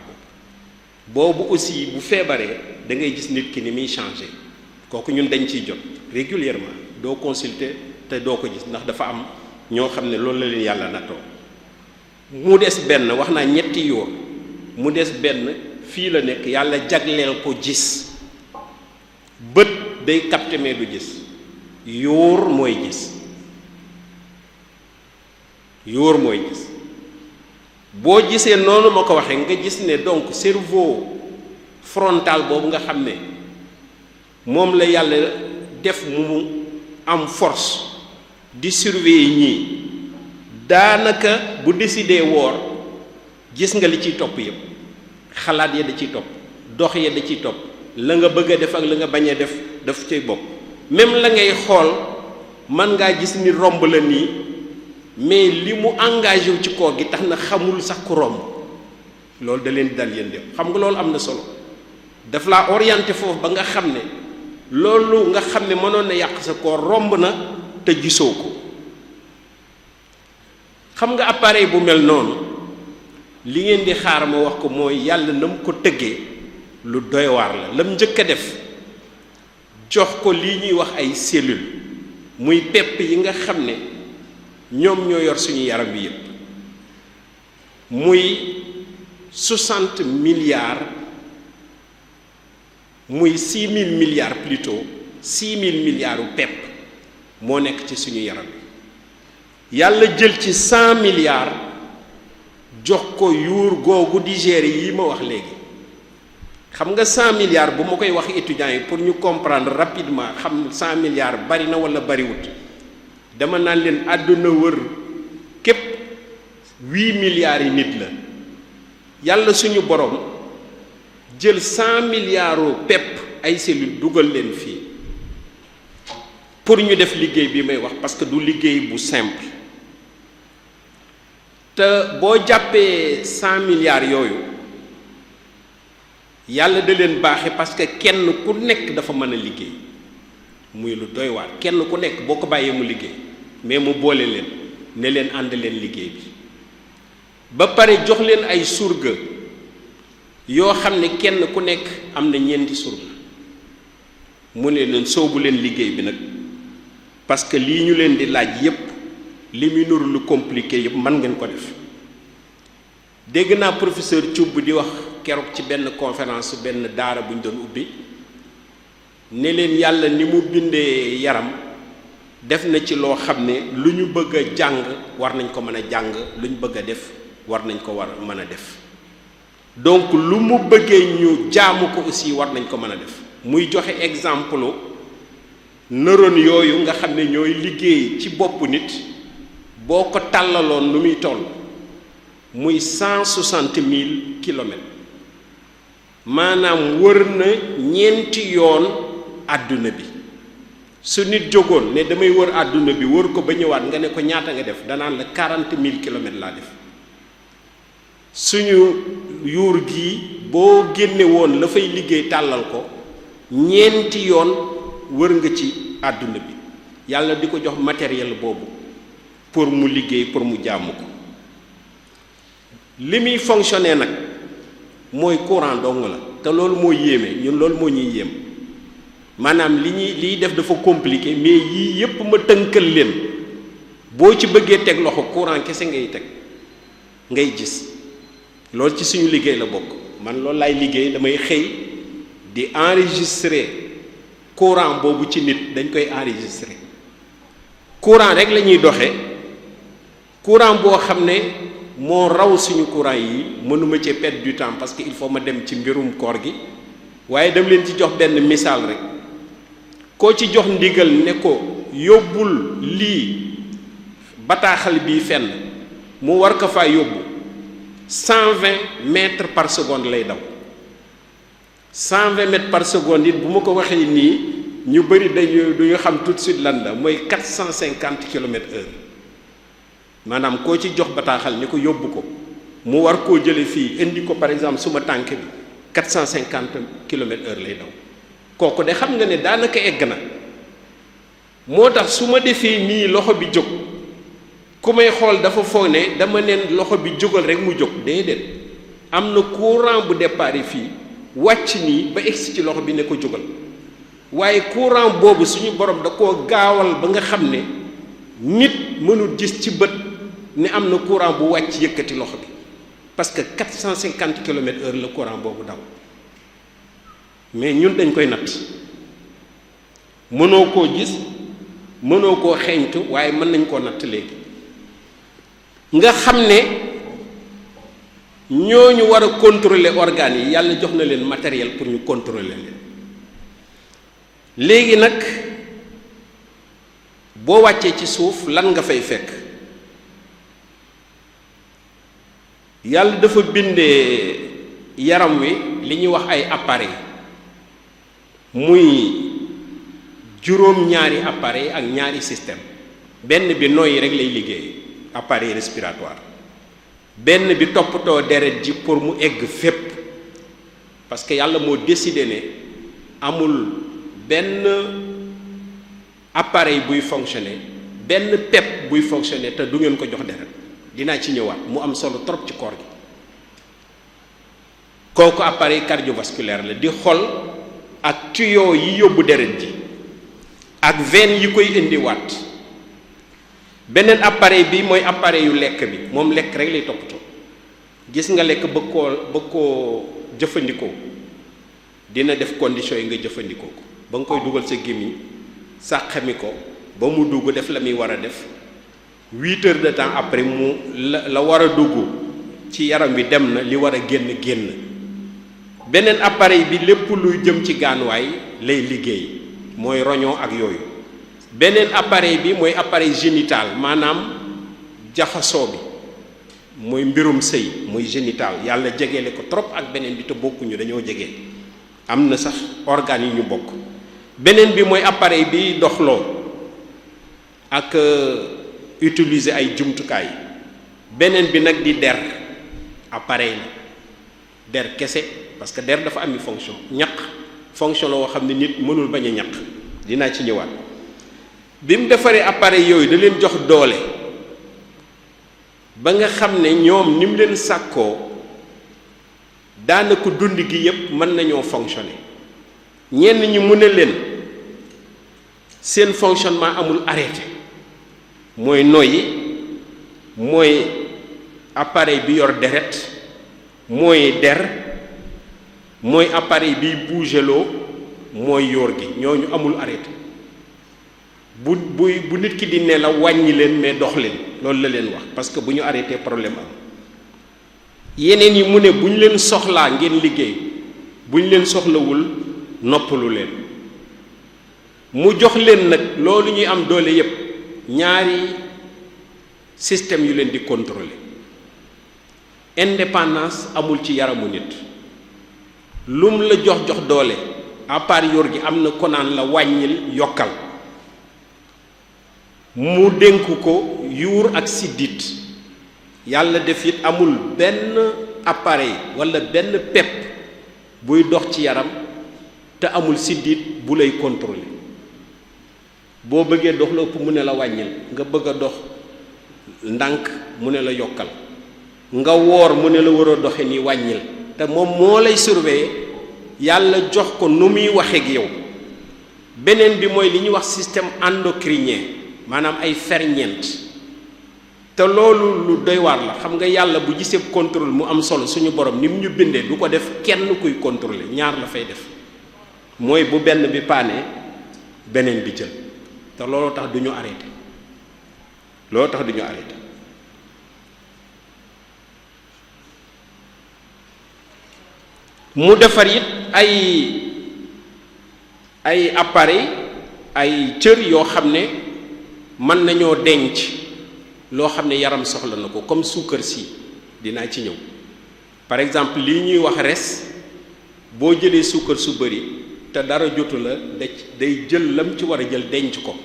boobu aussi bu feebaree da ngay gis nit ki ni muy changé kooku ñun dañ ciy jot régulièrement doo consulter te doo ko gis ndax dafa am ñoo xam ne loolu la leen yàlla nattoo mu des benn wax naa ñetti yoon mu des benn fii la nekk yàlla jagleel ko gis bët day capter mais du gis yóor mooy gis yóor mooy gis boo gisee noonu ma ko waxee nga gis ne donc cerveau frontal boobu nga xam ne moom la yàlla def mu am force di surveiller ñii daanaka bu décidé woor gis nga li ciy topp yëpp xalaat ya da ciy topp dox ya da ciy topp la nga bëgg a def ak la nga bañ a def daf cay bokk même la ngay xool mën ngaa gis ni romb la nii mais li mu engagé wu ci koor gi tax na xamul sax ku romb loolu da leen di dal yéen dem xam nga loolu am na solo daf laa orienté foofu ba nga xam ne loolu nga xam ne mënoon na yàq sa koor romb na te gisoo ko xam nga appareil bu mel noonu li ngeen di xaar ma wax ko mooy yàlla na mu ko tëggee lu doy waar la lam njëkk a def jox ko lii ñuy wax ay cellules muy pepp yi nga xam ne ñoom ñoo yor suñu yaram bi yépp muy 60 milliards muy 6000 milliards plutôt 6000 milliards u pepp moo nekk ci suñu yaram bi yàlla jël ci 100 milliards jox ko yuur googu di gérer yi ma wax léegi xam nga 100 milliards bu ma koy wax étudiants yi pour ñu comprendre rapidement xam 100 milliards bari na wala bariwut dama naan leen àdduna wër képp 8 milliards yi nit la yàlla suñu borom jël 100 milliards u pepp ay cellules dugal leen fii pour ñu def liggéey bi may wax parce que du liggéey bu simple te boo jàppee 100 milliards yooyu yàlla da leen baaxe parce que kenn ku nekk dafa mën a liggéey muy lu doy waar kenn ku nekk boo ko bàyyee mu liggéey mais mu boole leen ne leen ànd leen liggéey bi ba pare jox leen ay surga yoo xam ne kenn ku nekk am na ñeenti surga mu ne leen soobu leen liggéey bi nag parce que lii ñu leen di laaj yépp li muy nuru lu compliqué yépp mën ngeen ko def dégg naa professeur Thioub di wax keroog ci benn conférence benn daara bu ñu doon ubbi ne leen yàlla ni mu bindee yaram def na ci loo xam ne lu ñu bëgg a jàng war nañ ko mën a jàng lu ñu bëgg a def war nañ ko war mën a def donc lu mu bëggee ñu jaamu ko aussi war nañ ko mën a def. muy joxe exemple neurones yooyu nga xam ne ñooy liggéey ci boppu nit boo ko tàllaloon lu muy toll muy 160 000 kilomètres maanaam wër na ñeenti yoon àdduna bi. su nit jógoon ne damay wër àdduna bi wër ko ba ñëwaat nga ne ko ñaata nga def danaan la 40 000 kilomètres laa def. suñu yuur gi boo génne woon la fay liggéey tàllal ko ñeenti yoon wër nga ci àdduna bi yàlla di ko jox matériel boobu pour mu liggéey pour mu jaamu ko. li muy fonctionner nag mooy courant dong la te loolu moo yéeme ñun loolu moo ñuy yéem maanaam liy def dafa compliqué mais yii yépp ma tënkal leen boo ci bëggee teg loxo courant kese ngay teg ngay gis loolu ci suñu liggéey la bokk. man loolu laay liggéey damay xëy di enregistrer courant boobu ci nit dañ koy enregistrer courant rek la ñuy doxee courant boo xam ne moo raw suñu courant yi mënuma ci perdre du temps parce que il faut ma dem ci mbirum koor gi waaye dama leen ci jox benn misaal rek koo ci jox ndigal ne ko yóbbul lii bataaxal bii fenn mu war ko faa yóbbu 120 mètres par seconde lay daw 120 mètres par seconde it bu ma ko waxee nii ñu bëri duñu xam tout de suite lan la mooy 450 kilomètres heure maanaam koo ci jox bataaxal ni ko yóbbu ko mu war koo jële fii indi ko par exemple suma tànk bi 450 kilomètres heure lay daw kooku de xam nga ne daanaka egg na moo tax su ma defee nii loxo bi jóg ku may xool dafa foog ne dama neen loxo bi jógal rek mu jóg déedéet am na courant bu départ fii wàcc nii ba egsi ci loxo bi ne ko jógal waaye courant boobu suñu borom da koo gaawal ba nga xam ne nit mënul gis ci bët ne am na courant bu wàcc yëkkati loxo bi parce que 450 kilomètres heure la courant boobu daw mais ñun dañ koy natt mënoo koo gis mënoo koo xeeñtu waaye mën nañ koo natt léegi nga xam ne ñooñu war a contrôler organes yi yàlla jox na leen matériel pour ñu contrôler leen léegi nag boo wàccee ci suuf lan nga fay fekk yàlla dafa bindee yaram wi li ñuy wax ay appareil muy juróom-ñaari appareil ak ñaari système benn bi noyyi rek lay liggéey appareil respiratoire benn bi toppatoo deret ji pour mu egg fépp parce que yàlla moo décidé ne amul benn appareil buy fonctionner benn pepp buy fonctionner te du ngeen ko jox deret dinaa ci ñëwaat mu am solo trop ci koor gi kooku appareil cardiovasculaire la di xol ak tuyau yi yóbbu deret ji ak veine yi koy indiwaat beneen appareil bi mooy appareil yu lekk bi moom lekk rek lay toppatoo gis nga lekk bëgg koo jëfandikoo dina def conditions yi nga jëfandikoo ko ba nga koy dugal sa gémmiñ sàqami ko ba mu dugg def la muy war a def 8 heures de temps après mu la war a dugg ci yaram wi dem na li war a génn beneen appareil bi lépp luy jëm ci gaanuwaay lay liggéey mooy roñoo ak yooyu beneen appareil bi mooy appareil génital maanaam jaxasoo bi mooy mbirum sëy mooy génital yàlla jegeele ko trop ak beneen bi te bokkuñu dañoo jege am na sax organes yi ñu bokk beneen bi mooy appareil bi doxloo ak utiliser ay jumtukaay beneen bi nag di der appareil la der kese parce que der dafa ami fonction ñaq fonction la woo xam ne nit mënul bañ a ñaq dinaa ci ñëwaat bi mu defaree appareil yooyu da leen jox doole ba nga xam ne ñoom ni mu leen sàkkoo daanaka dund gi yépp mën nañoo fonctionner ñenn ñi mu ne leen seen fonctionnement amul arrêté mooy noyyi mooy appareil bi yor deret mooy der mooy appareil biy bougeloo mooy yor gi ñooñu amul arrêté bu nit ki di nelaw wàññi leen mais dox leen loolu la leen wax parce que bu ñu arrêté problème am yeneen yi mu ne bu ñu leen soxlaa ngeen liggéey, bu ñu leen soxlawul noppalu leen. mu jox leen nag loolu ñuy am doole yépp ñaari système yu leen di contrôler. Indépendance amul ci yaramu nit, lum la jox doole à part yor gi am na ko naan la wàññil yokkal. mu dénk ko yuur ak siddit, yàlla def it amul benn appareil walla benn pepp buy dox ci yaram te amul siddit bu lay contrôler. boo bëggee dox la ëpp mu ne la wàññil, nga bëgg a dox ndànk mu ne la yokkal, nga woor mu ne la war a doxe ni wàññil, te moom moo lay surveiller. yàlla jox ko nu muy waxeek yow. beneen bi mooy li ñuy wax système endocrinien, maanaam ay ferñeent, te loolu lu doy waar la. xam nga yàlla bu gisee contrôle mu am solo, suñu borom ni mu ñu bindee du ko def kenn kuy contrôler, ñaar la fay def. mooy bu benn bi paanee beneen bi jël, te looloo tax du ñu arrêté, looloo tax du ñu arrêté. mu defar it ay appareil, ay cër yoo xam ne mën nañoo denc loo xam ne yaram soxla na ko, comme suukar si dinaa ci ñëw. par exemple lii ñuy wax res, boo jëlee suukar su bari te dara jotu la day jël lam ci war a jël denc ko,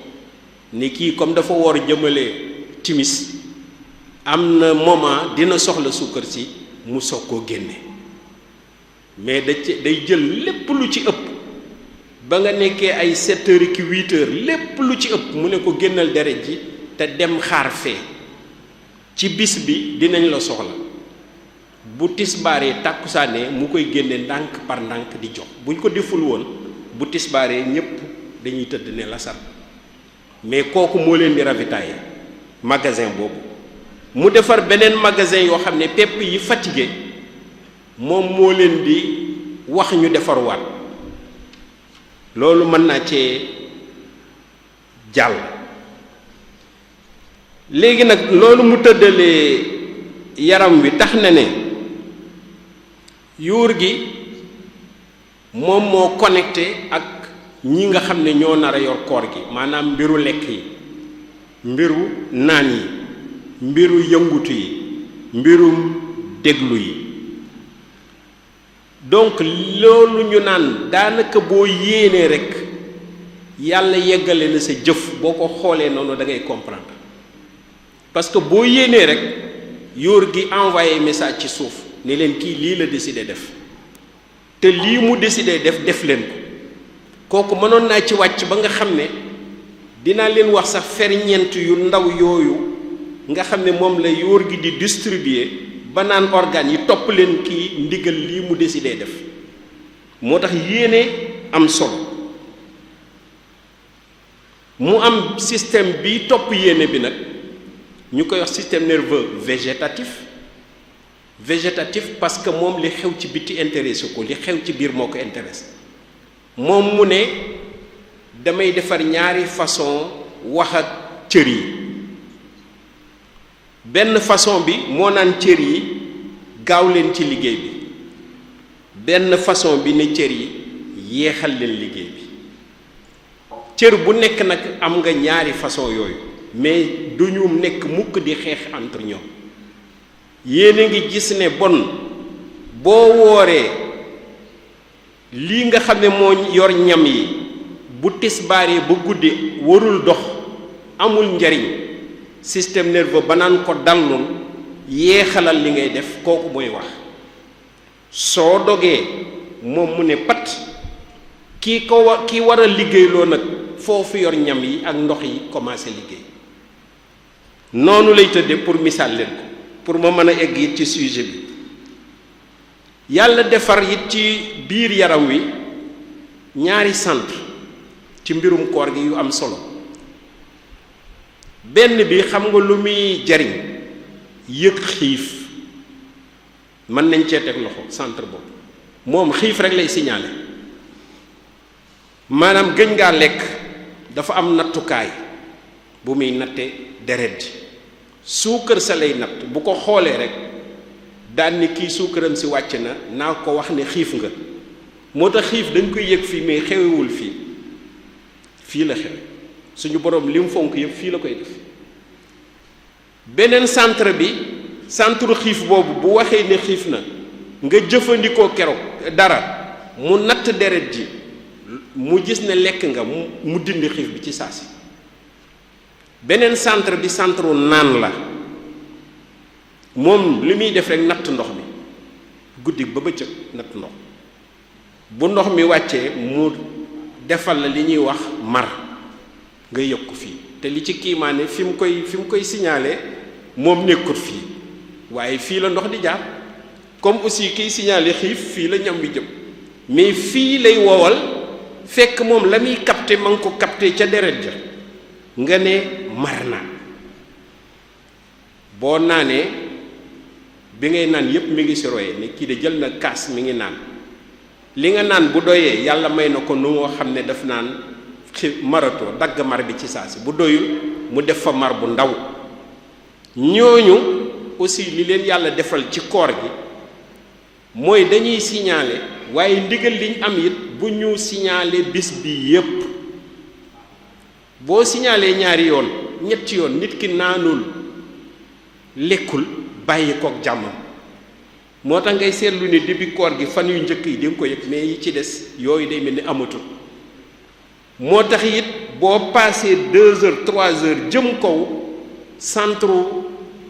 ni kii comme dafa war jëmale timis, am na moment dina soxla suukar si mu soog koo génne. mais day jël lépp lu ci ëpp ba nga nekkee ay 7 heures ki 8 heures, lépp lu ci ëpp mu ne ko génnal deret ji te dem xaar fee. ci bis bi dinañ la soxla, bu tisbaaree tàkkusaanee mu koy génne ndànk par ndànk di jox. buñ ko deful woon bu tisbaaree ñépp dañuy tëdd ne la sar. mais kooku moo leen di ravitailler magasin boobu. mu defar beneen magasin yoo xam ne pepp yi fatigué moom moo leen di wax ñu defarwaat. loolu mën naa cee jàll. léegi nag loolu mu tëddalee yaram wi tax na ne yuur gi moom moo connecté ak ñi nga xam ne ñoo nar a yor koor gi, maanaam mbiru lekk yi, mbiru naan yi, mbiru yëngutu yi, mbirum déglu yi. donc loolu ñu naan daanaka boo yéenee rekk yàlla yeggale na sa jëf. boo ko xoolee noonu da ngay comprendre, parce que boo yéenee rekk yóor gi envoyé message ci suuf ni leen kii lii la décidé def, te lii mu décidé def leen ko. kooku mënoon naa ci wàcc ba nga xam ne dinaa leen wax sax ferñeent yu ndaw yooyu nga xam ne moom la yóor gi di distribuer ba naan organes yi topp leen kii ndigal lii mu décidé def. moo tax yéene am solo. mu am système bi topp yéene bi nag ñu koy wax système nerveux végétatif parce que moom li xew ci biti intéressé ko, li xew ci biir moo ko intéressé. moom mu ne damay defar ñaari façon wax ak cër yi. benn façon bi moo naan cër yi gaaw leen ci liggéey bi, benn façon bi ne cër yi yéexal leen liggéey bi. cër bu nekk nag am nga ñaari façon yooyu, mais du ñu nekk mukk di xeex entre ñoom. yéen a ngi gis ne bon boo wooree lii nga xam ne moo yor ñam yi bu tisbaaree ba guddi warul dox, amul njariñ. système nerveux ba naan ko dallul yéexalal li ngay def, kooku mooy wax. soo dogee moom mu ne pat ki war a liggéeyloo nag foofu yor ñam yi ak ndox yi commencé liggéey. noonu lay tëdde pour misaal leen ko, pour ma mën a egg it ci sujet bi. yàlla defar it ci biir yaram wi ñaari centre ci mbirum koor gi yu am solo. benn bi xam nga lu muy jariñ, yëg xiif, mën nañ cee teg loxo. centre boobu moom xiif rek lay signaler, maanaam gëj ngaa lekk dafa am nattukaay bu muy natte deret ji. suukar sa lay natt, bu ko xoolee rek daan ni kii suukaram si wàcc na naa ko wax ne xiif nga moo tax xiif dañ koy yëg fii mais xewewul fii la xewe suñu borom li mu fonk yëpp fii la koy def beneen centre bi centre xiif boobu bu waxee ne xiif na nga jëfandikoo keroog dara mu natt deret ji mu gis ne lekk nga mu dindi xiif bi ci saasi beneen centre bi centre naan la moom li muy def rek natt ndox mi guddi ba bëccëg natt ndox bu ndox mi wàccee mu defal la li ñuy wax mar nga yëg ko fii te li ci kiimaane fi mu koy signalé moom nekkut fii waaye fii la ndox di jaar comme aussi kiy signalé xiif fii la ñam bi jëm mais fii lay wowal fekk moom la muy capté ma ngi ko capté ca deret ja nga ne mar naa boo naanee bi ngay naan yépp mi ngi si roye ne kii de jël na kaas mi ngi naan li nga naan bu doyee yàlla may na ko nu moo xam ne daf naan maratoo dagg mar bi ci saa si bu doyul mu def fa mar bu ndaw ñooñu aussi li leen yàlla defal ci koor gi mooy dañuy signaler waaye ndigal liñ am it bu ñu signaler bis bi yépp boo signaler ñaari yoon ñetti yoon nit ki naanul lekkul bàyyi kook jàmmam moo tax ngay seetlu ni début koor gi fan yu njëkk yi di nga ko yëg mais yi ci des yooyu day mel ni amatul moo tax it boo passé 2 heures 3 heures jëm kaw centre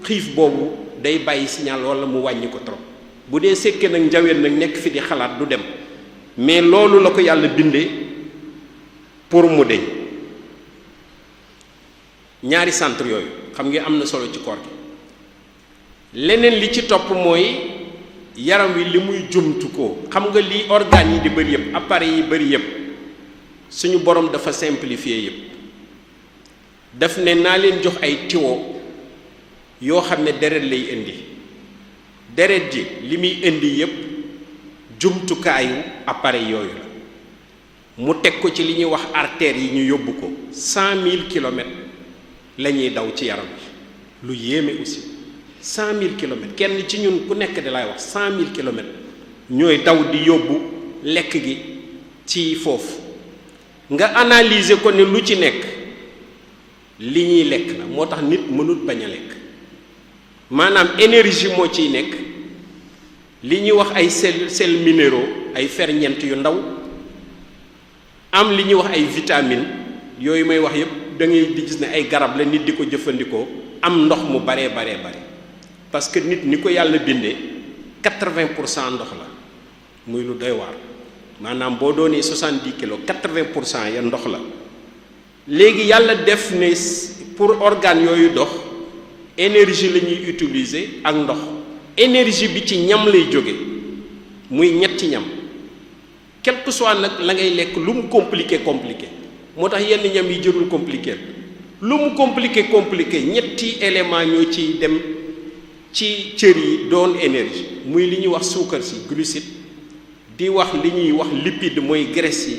xiif boobu day bàyyi signal walla mu wàññi ko trop bu dee sekkee nag njaween nag nekk fi di xalaat du dem mais loolu la ko yàlla bindee pour mu deñ ñaari centre yooyu xam nga am na solo ci koor gi leneen li ci topp mooy yaram wi li muy jumtu ko xam nga li organes yi di bëri yëpp appareils yi bëri yëpp suñu borom dafa simplifier yëpp daf ne naa leen jox ay tiwo yoo xam ne deret lay indi deret ji li muy indi yëpp jumtukaayu appareil yooyu la mu teg ko ci li ñuy wax artères yi ñu yóbbu ko 100 000 kilomètres la ñuy daw ci yaram bi lu yéeme aussi 100 000 kilomètres kenn ci ñun ku nekk di lay wax 100 000 kilomètres ñooy daw di yóbbu lekk gi ci foofu nga analyser ko ne lu ci nekk li ñuy lekk la moo tax nit mënut bañ a lekk maanaam énergie moo ciy nekk li ñuy wax ay sels minéraux ay ferñeent yu ndaw am li ñuy wax ay vitamines yooyu may wax yépp da ngay di gis ne ay garab la nit di ko jëfandikoo am ndox mu baree bare parce que nit ni ko yàlla bindee 80% ndox la muy lu doy waar maanaam boo doonee 70 kilos 80% ya ndox la léegi yàlla def ne pour organes yooyu dox énergie la ñuy utiliser ak ndox énergie bi ci ñam lay jóge muy ñetti ñam quel que soit nag la ngay lekk lu mu compliqué moo tax yenn ñam yi jërul compliqué lu mu compliqué ñetti élément ñoo ciy dem ci cër yi doon énergie muy li ñuy wax suukar si glucide di wax li ñuy wax lipide mooy graisse yi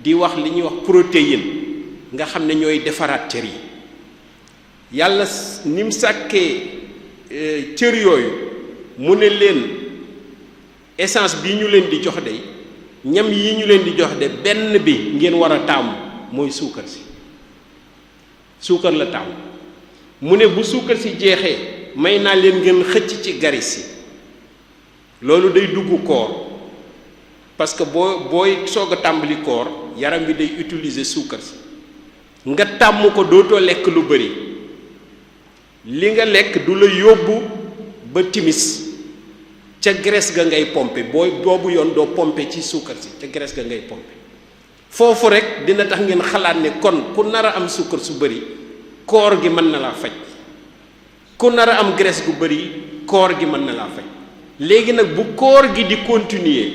di wax li ñuy wax protéine nga xam ne ñooy defaraat cër yi yàlla ni mu sàkkee cër yooyu mu ne leen essence bi ñu leen di jox de ñam yi ñu leen di jox de benn bi ngeen war a taamu mooy suukar si suukar la taamu mu ne bu suukar si jeexee may naa leen ngeen xëcc ci garis yi loolu day dugg koor parce que booy soog a tàmbali koor yaram bi day utiliser suukar si nga tàmm ko dootoo lekk lu bari li nga lekk du la yóbbu ba timis ca graisse ga ngay pomper boobu yoon doo pomper ci suukar si ca graisse ga ngay pomper foofu rek dina tax ngeen xalaat ne kon ku nar a am suukar su bari koor gi mën na laa faj ku nar a am graisse gu bari koor gi mën na laa faj léegi nag bu koor gi di continuer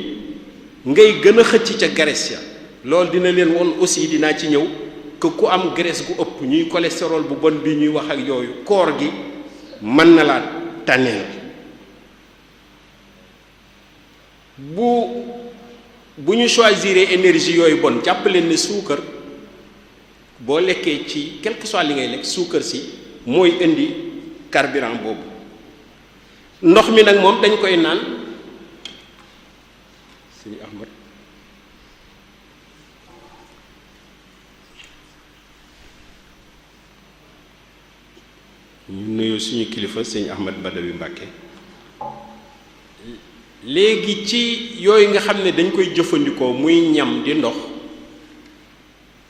ngay gën a xëcc ca graisse ya loolu dina leen woon aussi dinaa ci ñëw que ku am graisse gu ëpp ñuy cholestérol bu bon bi ñuy wax ak yooyu koor gi mën na laa tànneel bu ñu choisir énergie yooyu bon jàpp leen ne suukar boo lekkee ci quel que soit li ngay lekk suukar si mooy indi carburant boobu ndox mi nag moom dañ koy naan sëñ Ahmad ñu nuyu suñu kilifa sëñ Ahmad Badawi Mbàkke léegi ci yooyu nga xam ne dañ koy jëfandikoo muy ñam di ndox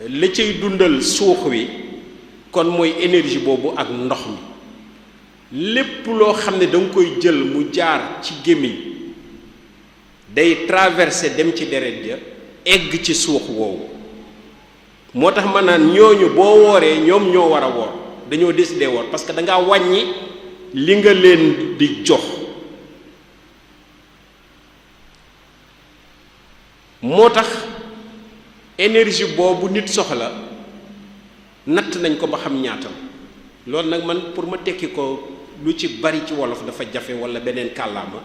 la cay dundal suux wi kon mooy énergie boobu ak ndox mi lépp loo xam ne da nga koy jël mu jaar ci gémmiñ day traverser dem ci deret ja egg ci suux woowu moo tax ma naan ñooñu boo wooree ñoom ñoo war a woor dañoo décider woor parce que da ngaa wàññi li nga leen di jox moo tax énergie boobu nit soxla natt nañ ko ba xam ñaatam loolu nag man pour ma tekki ko lu ci bari ci wolof dafa jafe walla beneen kàllaama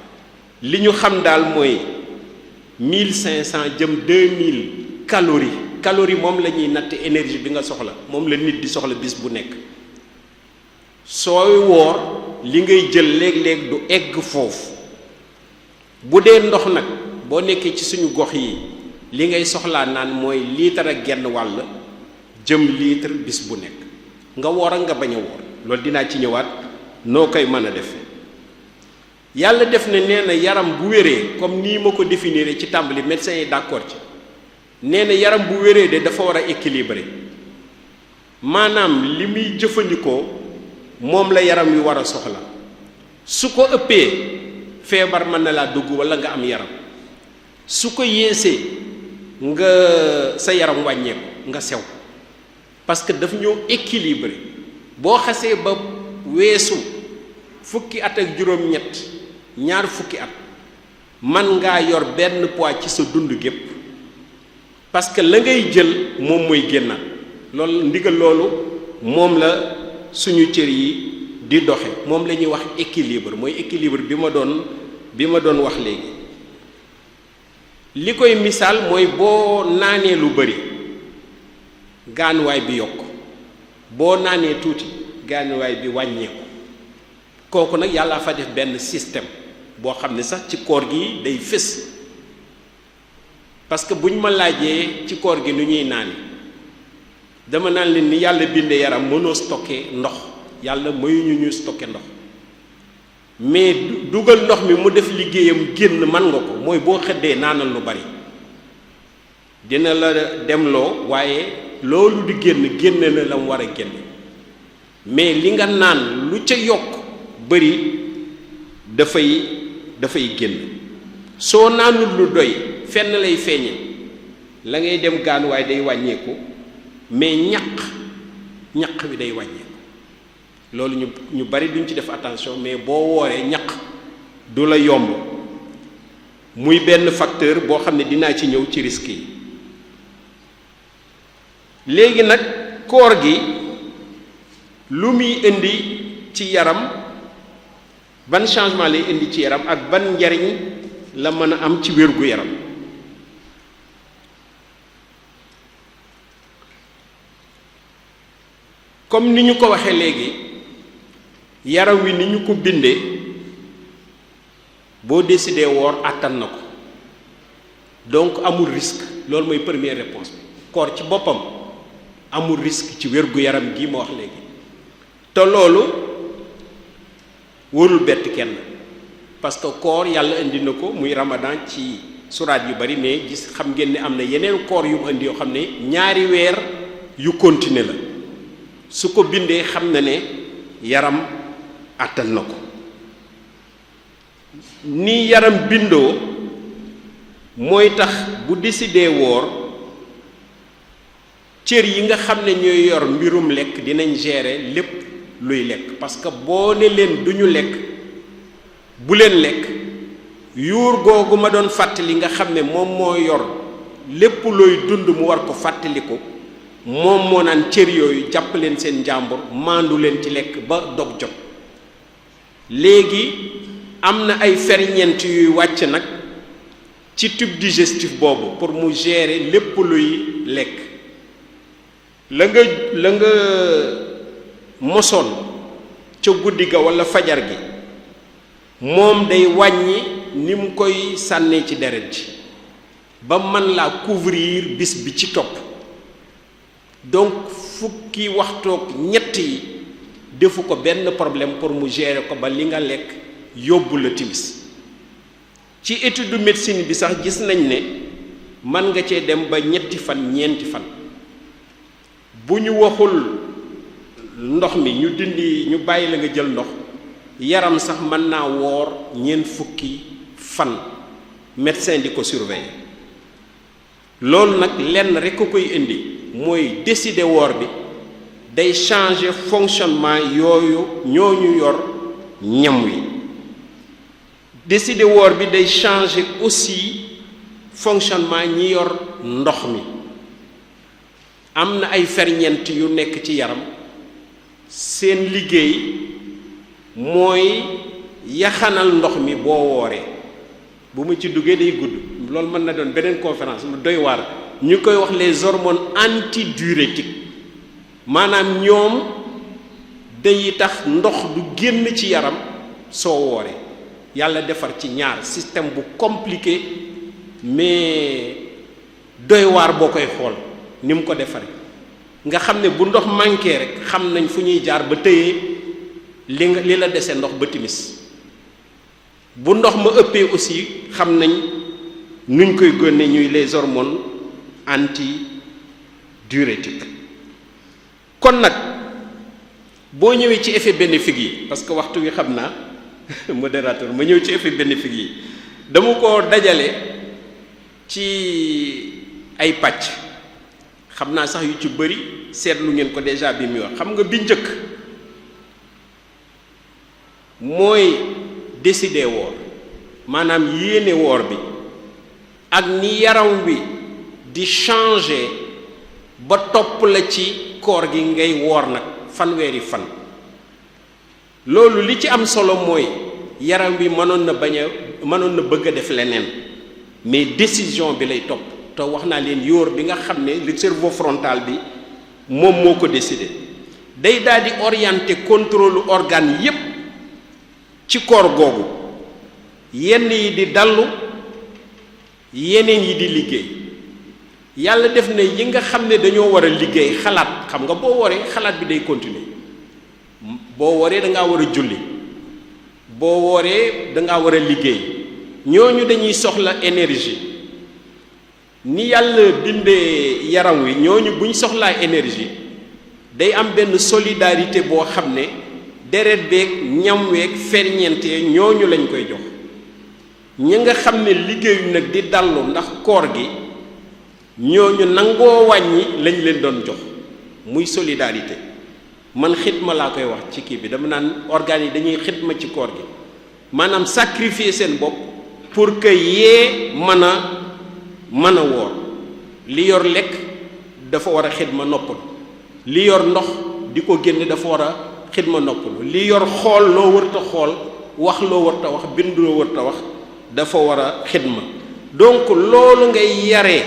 li ñu xam daal mooy 1500 jëm 2000 calories moom la ñuy natt énergie bi nga soxla moom la nit di soxla bis bu nekk sooy woor li ngay jël léeg-léeg du egg foofu bu dee ndox nag boo nekkee ci suñu gox yi li ngay soxlaa naan mooy litre ak genn wàll jëm litre bis bu nekk nga woor ak nga bañ a woor loolu dinaa ci ñëwaat noo koy mën a def yàlla def na nee na yaram bu wéree comme nii ma ko définir ci tàmbali médecins yi d'accord ci nee na yaram bu wéree de dafa war a équilibré maanaam li muy jëfandikoo moom la yaram wi war a soxla su ko ëppee feebar mën na laa dugg walla nga am yaram su ko yéesee nga sa yaram wàññeeku nga sew parce que daf ñoo équilibré boo xasee ba weesu fukki at ak juróom-ñett ñaar fukki at man ngaa yor benn poids ci sa dund gépp parce que la ngay jël moom mooy génnaat loolu ndigal loolu moom la suñu cër yi di doxe moom la ñuy wax équilibre mooy équilibre bi ma doon wax léegi li koy misaal mooy boo naanee lu bari gaanuwaay bi yokk boo naanee tuuti gaanuwaay bi wàññeeku kooku nag yàlla fa def benn système boo xam ne sax ci koor gi day fés parce que buñ ma laajee ci koor gi nu ñuy naani dama naan leen ni yàlla binde yaram mënoo stocké ndox yàlla mayuñu ñu stocké ndox mais dugal ndox mi mu def liggéeyam génn man nga ko mooy boo xëddee naanal lu bari dina la demloo waaye loolu di génn na la mu war a génn mais li nga naan lu ca yokk bari dafay génn soo naanul lu doy fenn lay feeñe la ngay dem gaanuwaay day wàññeeku mais ñaq bi day wàññeeku loolu ñu bari duñ ci def attention mais boo wooree ñaq du la yomb muy benn facteur boo xam ne dinaa ci ñëw ci risque yi léegi nag koor gi lu muy indi ci yaram ban changement lay indi ci yaram ak ban njariñ la mën a am ci wér-gu yaram comme ni ñu ko waxee léegi yaram wi ni ñu ko bindee boo décidé woor àttan na ko donc amul risque loolu mooy première réponse bi koor ci boppam amul risque ci wér-gu-yaram gi ma wax léegi te loolu warul bett kenn parce que koor yàlla indi na ko muy ramadan ci suraat yu bari mais gis xam ngeen ne am na yeneen koor yu mu indi yoo xam ne ñaari weer yu continuer la su ko bindee xam na ne yaram àttan na ko ni yaram bindoo mooy tax bu décidé woor cër yi nga xam ne ñooy yor mbirum lekk dinañ gérer lépp luy lekk parce que boo ne leen duñu lekk bu leen lekk yuur googu ma doon fàttali nga xam ne moom moo yor lépp looy dund mu war ko fàttaliku moom moo naan cër yooyu jàpp leen seen njàmbur maandu leen ci lekk ba dog jot léegi am na ay ferñeent yuy wàcc nag ci tube digestif boobu pour mu gérer lépp luy lekk la nga mosoon ca guddi ga walla fajar gi moom day wàññi ni mu koy sànnee ci deret ji ba man laa couvrir bis bi ci topp. donc fukki waxtoog ñett yi defu ko benn problème pour mu gérer ko ba li nga lekk yóbbu la timis. ci étude médecine bi sax gis nañ ne man nga cee dem ba ñetti fan ñeenti fan bu ñu waxul ndox mi ñu bàyyi la nga jël ndox yaram sax mën naa woor ñeent fukki fan médecin di ko surveiller. loolu nag lenn rekk ko koy indi mooy décider woor bi day changer fonctionnement yooyu ñooñu yor ñam wi. décider woor bi day changer aussi fonctionnement ñi yor ndox mi. am na ay ferñeent yu nekk ci yaram seen liggéey mooy yaxanal ndox mi boo wooree bu mu ci duggee day gudd loolu mën na doon beneen conférence lu doy waar. ñu koy wax les hormones antidiurétiques maanaam ñoom day tax ndox du génn ci yaram soo wooree. yàlla defar ci ñaar système bu compliqué mais doy waar boo koy xool ni mu ko defaree nga xam ne bu ndox manqué rek xam nañ fu ñuy jaar ba tëyee li la dese ndox ba timis bu ndox ma ëppee aussi xam nañ nuñ koy génne ñuy les hormones antidiurétiques. kon nag boo ñëwee ci effet bénéfique yi parce que waxtu wi xam naa modérateur ma ñëw ci effet bénéfique yi dama ko dajale ci ay pàcc xam naa sax yu ci bëri seetlu ngeen ko déjà bi muy wax. xam nga bi njëkk mooy décider woor maanaam yéene woor bi ak ni yaram wi di changer ba topp la ci koor gi ngay woor nag fanweeri fan. loolu li ci am solo mooy yaram bi mënoon na bëgg a def leneen mais décision bi lay topp te wax naa leen yóor bi nga xam ne le cerveau frontal bi moom moo ko décidé day daal di orienter contrôle organe yépp ci koor googu yenn yi di dallu yeneen yi di liggéey. yàlla def ne yi nga xam ne dañoo war a liggéey xalaat xam nga boo waree xalaat bi day continuer boo waree da ngaa war a julli boo waree da ngaa war a liggéey ñooñu dañuy soxla énergie ni yàlla bindee yaram wi ñooñu buñ soxlaa énergie day am benn solidarité boo xam ne deret beeg ñam weeg ferñeentee ñooñu lañ koy jox. ñi nga xam ne liggéeyu nag di dallu ndax koor gi ñooñu nangoo wàññi lañ leen doon jox muy solidarité. man xitma laa koy wax ci kii bi dama naan organes yi dañuy xitma ci koor gi maanaam sacrifier seen bopp pour que yee mën a woor. li yor lekk dafa war a xitma noppalu li yor ndox di ko génne dafa war a xitma noppalu li yor xool loo wërta xool wax loo wërta wax bind loo wërta wax dafa war a xitma. donc loolu ngay yaree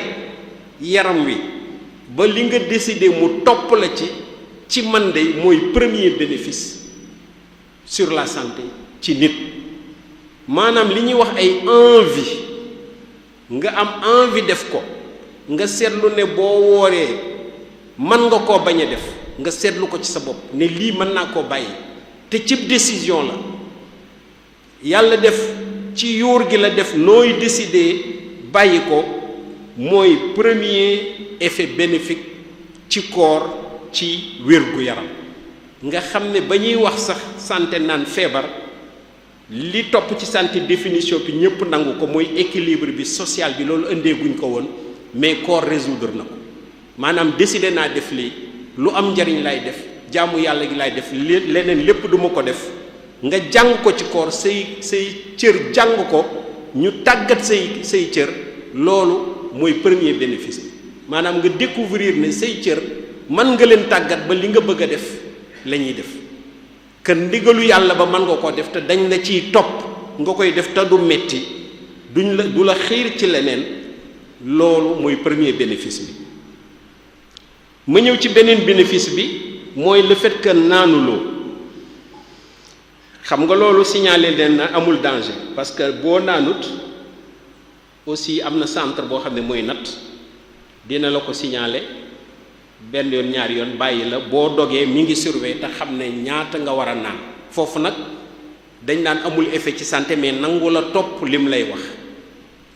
yaram wi ba li nga décider mu topp la ci man de mooy premier bénéfice sur la santé ci nit. maanaam li ñuy wax ay envie nga am envie def ko nga seetlu ne boo wooree mën nga koo bañ a def nga seetlu ko ci sa bopp ne lii mën naa koo bàyyi te cib décision la yàlla def ci yuur gi la def nooy décider bàyyi ko mooy premier effet bénéfique ci koor ci wér-gu-yaram. nga xam ne ba ñuy wax sax santé naan feebar li topp ci santé définition bi ñëpp nangu ko mooy équilibre bi social bi loolu indee guñ ko woon mais koor résoudre na ko maanaam décider naa def lii lu am njariñ lay def jaamu yàlla gi lay def leneen lépp duma ko def nga jàng ko ci koor say cër jàng ko ñu tàggat say cër loolu mooy premier bénéfice maanaam nga découvrir ne say cër mën nga leen tàggat ba li nga bëgg a def la ñuy def que ndigalu yàlla ba mën nga koo def te dañ la ciy topp nga koy def te du metti du la xiir ci leneen loolu mooy premier bénéfice bi. ma ñëw ci beneen bénéfice bi mooy le fait que naanuloo xam nga loolu signalé leen na amul danger parce que boo naanut aussi am na centre boo xam ne mooy natt dina la ko signalé benn yoon ñaari yoon bàyyi la boo dogee mi ngi surveiller te xam ne ñaata nga war a naan foofu nag dañ naan amul effet ci santé mais nangu la topp lim lay wax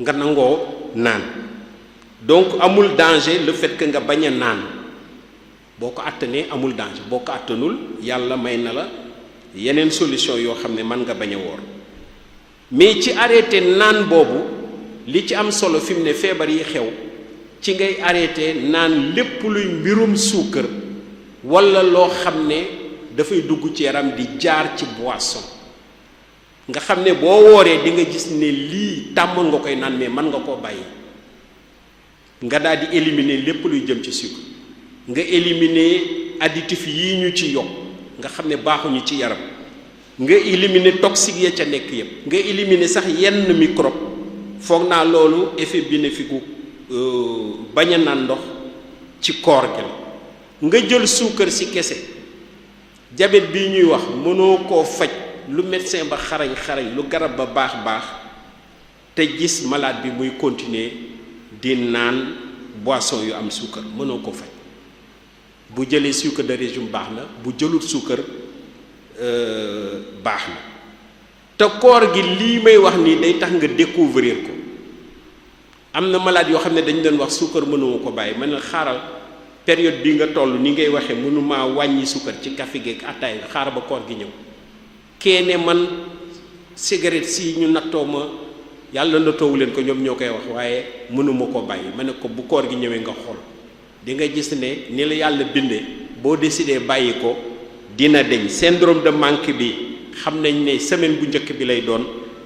nga nangoo naan donc amul danger le fait que nga bañ a naan boo ko attanee amul danger boo ko attanul yàlla may na la yeneen solution yoo xam ne mën nga bañ a woor mais ci arrêté naan boobu li ci am solo fi mu ne feebar yi xew ci ngay arrêté naan lépp luy mbirum suukar walla loo xam ne dafay dugg ci yaram di jaar ci boisson nga xam ne boo wooree di nga gis ne lii tàmm nga koy naan mais mën nga koo bàyyi nga daal di éliminer lépp luy jëm ci sucre nga éliminer additif yii ñu ci yokk nga xam ne baaxuñu ci yaram nga éliminer toxique ya ca nekk yépp nga éliminer sax yenn microbe foog naa loolu effet bénéfique gu bañ a naan ndox ci koor gi la nga jël suukar si kese diabète bii ñuy wax mënoo koo faj lu médecin ba xarañ lu garab ba baax te gis malade bi muy continuer di naan boisson yu am suukar mënoo ko faj bu jëlee sucre de régime baax na bu jëlut suukar baax na te koor gi lii may wax nii day tax nga découvrir ko am na malade yoo xam ne dañu doon wax suukar mënuma ko bàyyi man na xaaral période bi nga toll ni ngay waxee mënumaa wàññi suukar ci café geeg ataay xaaral ba koor gi ñëw keene man cigarette si ñu nattoo ma yàlla nattoowu leen ko ñoom ñoo koy wax waaye mënuma ko bàyyi ma ne ko bu koor gi ñëwee nga xool di nga gis ne ni la yàlla bindee boo décidé bàyyi ko dina deñ syndrome de manque bi xam nañ ne semaine bu njëkk bi lay doon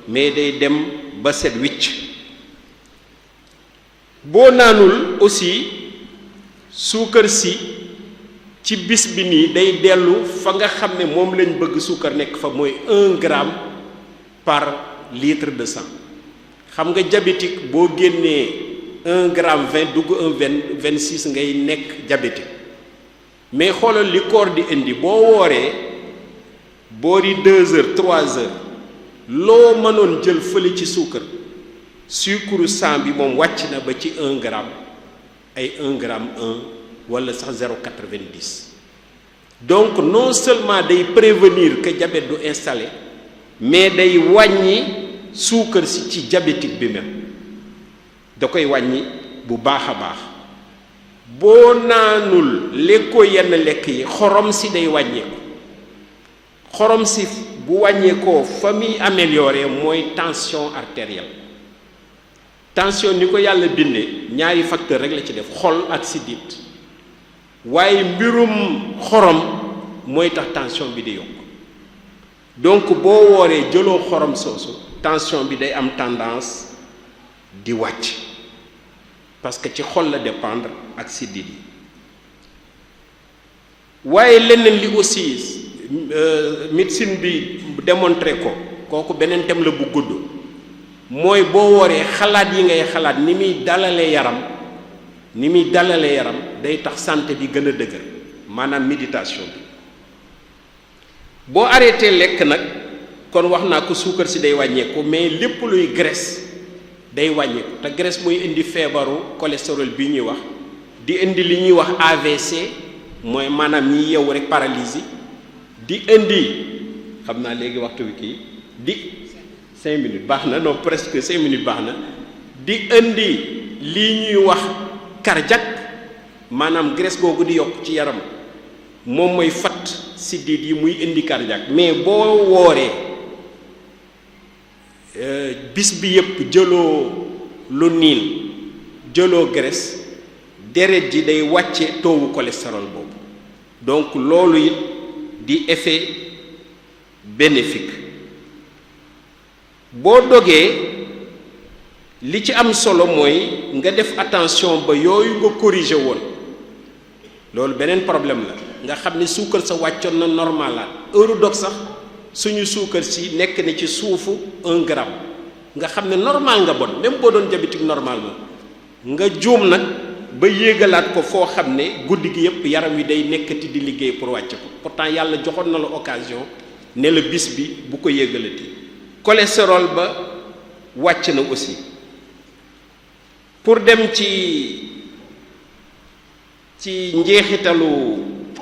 mais day dem ba set wicc boo naanul aussi suukar si ci bis bi nii day dellu fa nga xam ne moom lañ bëgg suukar nekk fa mooy 1 gramme par litre de sang xam nga diabétique boo génnee 1 gramme 20 dugg 26 ngay nekk diabétique mais xoolal li koor di indi boo wooree boori 2 heures 3 heures loo mënoon jël fële ci suukar sucre sang bi moom wàcc na ba ci 1 gramme ay 1 gramme 1 wala sax 0,90 donc non seulement day prévenir que diabète du installé mais day wàññi suukar si ci diabétique bi même da koy wàññi bu baax a baax boo naanul lekkoo yenn lekk yi xorom si day wàññeeku xorom si bu wàññeekoo fa muy amélioré mooy tension artérielle tension ni ko yàlla bindee ñaari facteur rek la ci def xol ak siddit waaye mbirum xorom mooy tax tension bi di yokk donc boo wooree jëloo xorom soosu tension bi day am tendance di wàcc parce que ci xol la dépendre ak siddit yi waaye leneen li aussi médecine bi démontré ko kooku beneen thème la bu gudd mooy boo wooree xalaat yi ngay xalaat ni muy dalalee yaram day tax santé bi gën a dëgër maanaam méditation bi boo arrêté lekk nag kon wax naa ko suukar si day wàññeeku mais lépp luy graisse day wàññeeku te graisse mooy indi feebaru cholestérol bi ñuy wax di indi li ñuy wax AVC mooy maanaam ñi yeewu rek paralysie di indi xam naa léegi waxtu wi kii di 5 minutes baax na non presque 5 minutes baax na di indi lii ñuy wax cardiaque maanaam graisse googu di yokk ci yaram moom mooy fat siddiit yi muy indi cardiaque mais boo wooree bis bi yépp jëloo lu niin jëloo graisse deret ji day wàcce toowu cholestérol boobu donc loolu it di effet bénéfique boo dogee li ci am solo mooy nga def attention ba yooyu nga corriger woon loolu beneen problème la nga xam ne suukar sa wàccoon na normal la heure dog sax suñu suukar si nekk na ci suufu 1 gramme nga xam ne normal nga bon même boo doon diabétique normalement nga juum nag ba yéegalaat ko foo xam ne guddi gi yépp yaram wi day nekkati di liggéey pour wàcc ko pourtant yàlla joxoon na la occasion ne la bis bi bu ko yëgalati. cholestérol ba wàcc na aussi. pour dem ci njeexitalu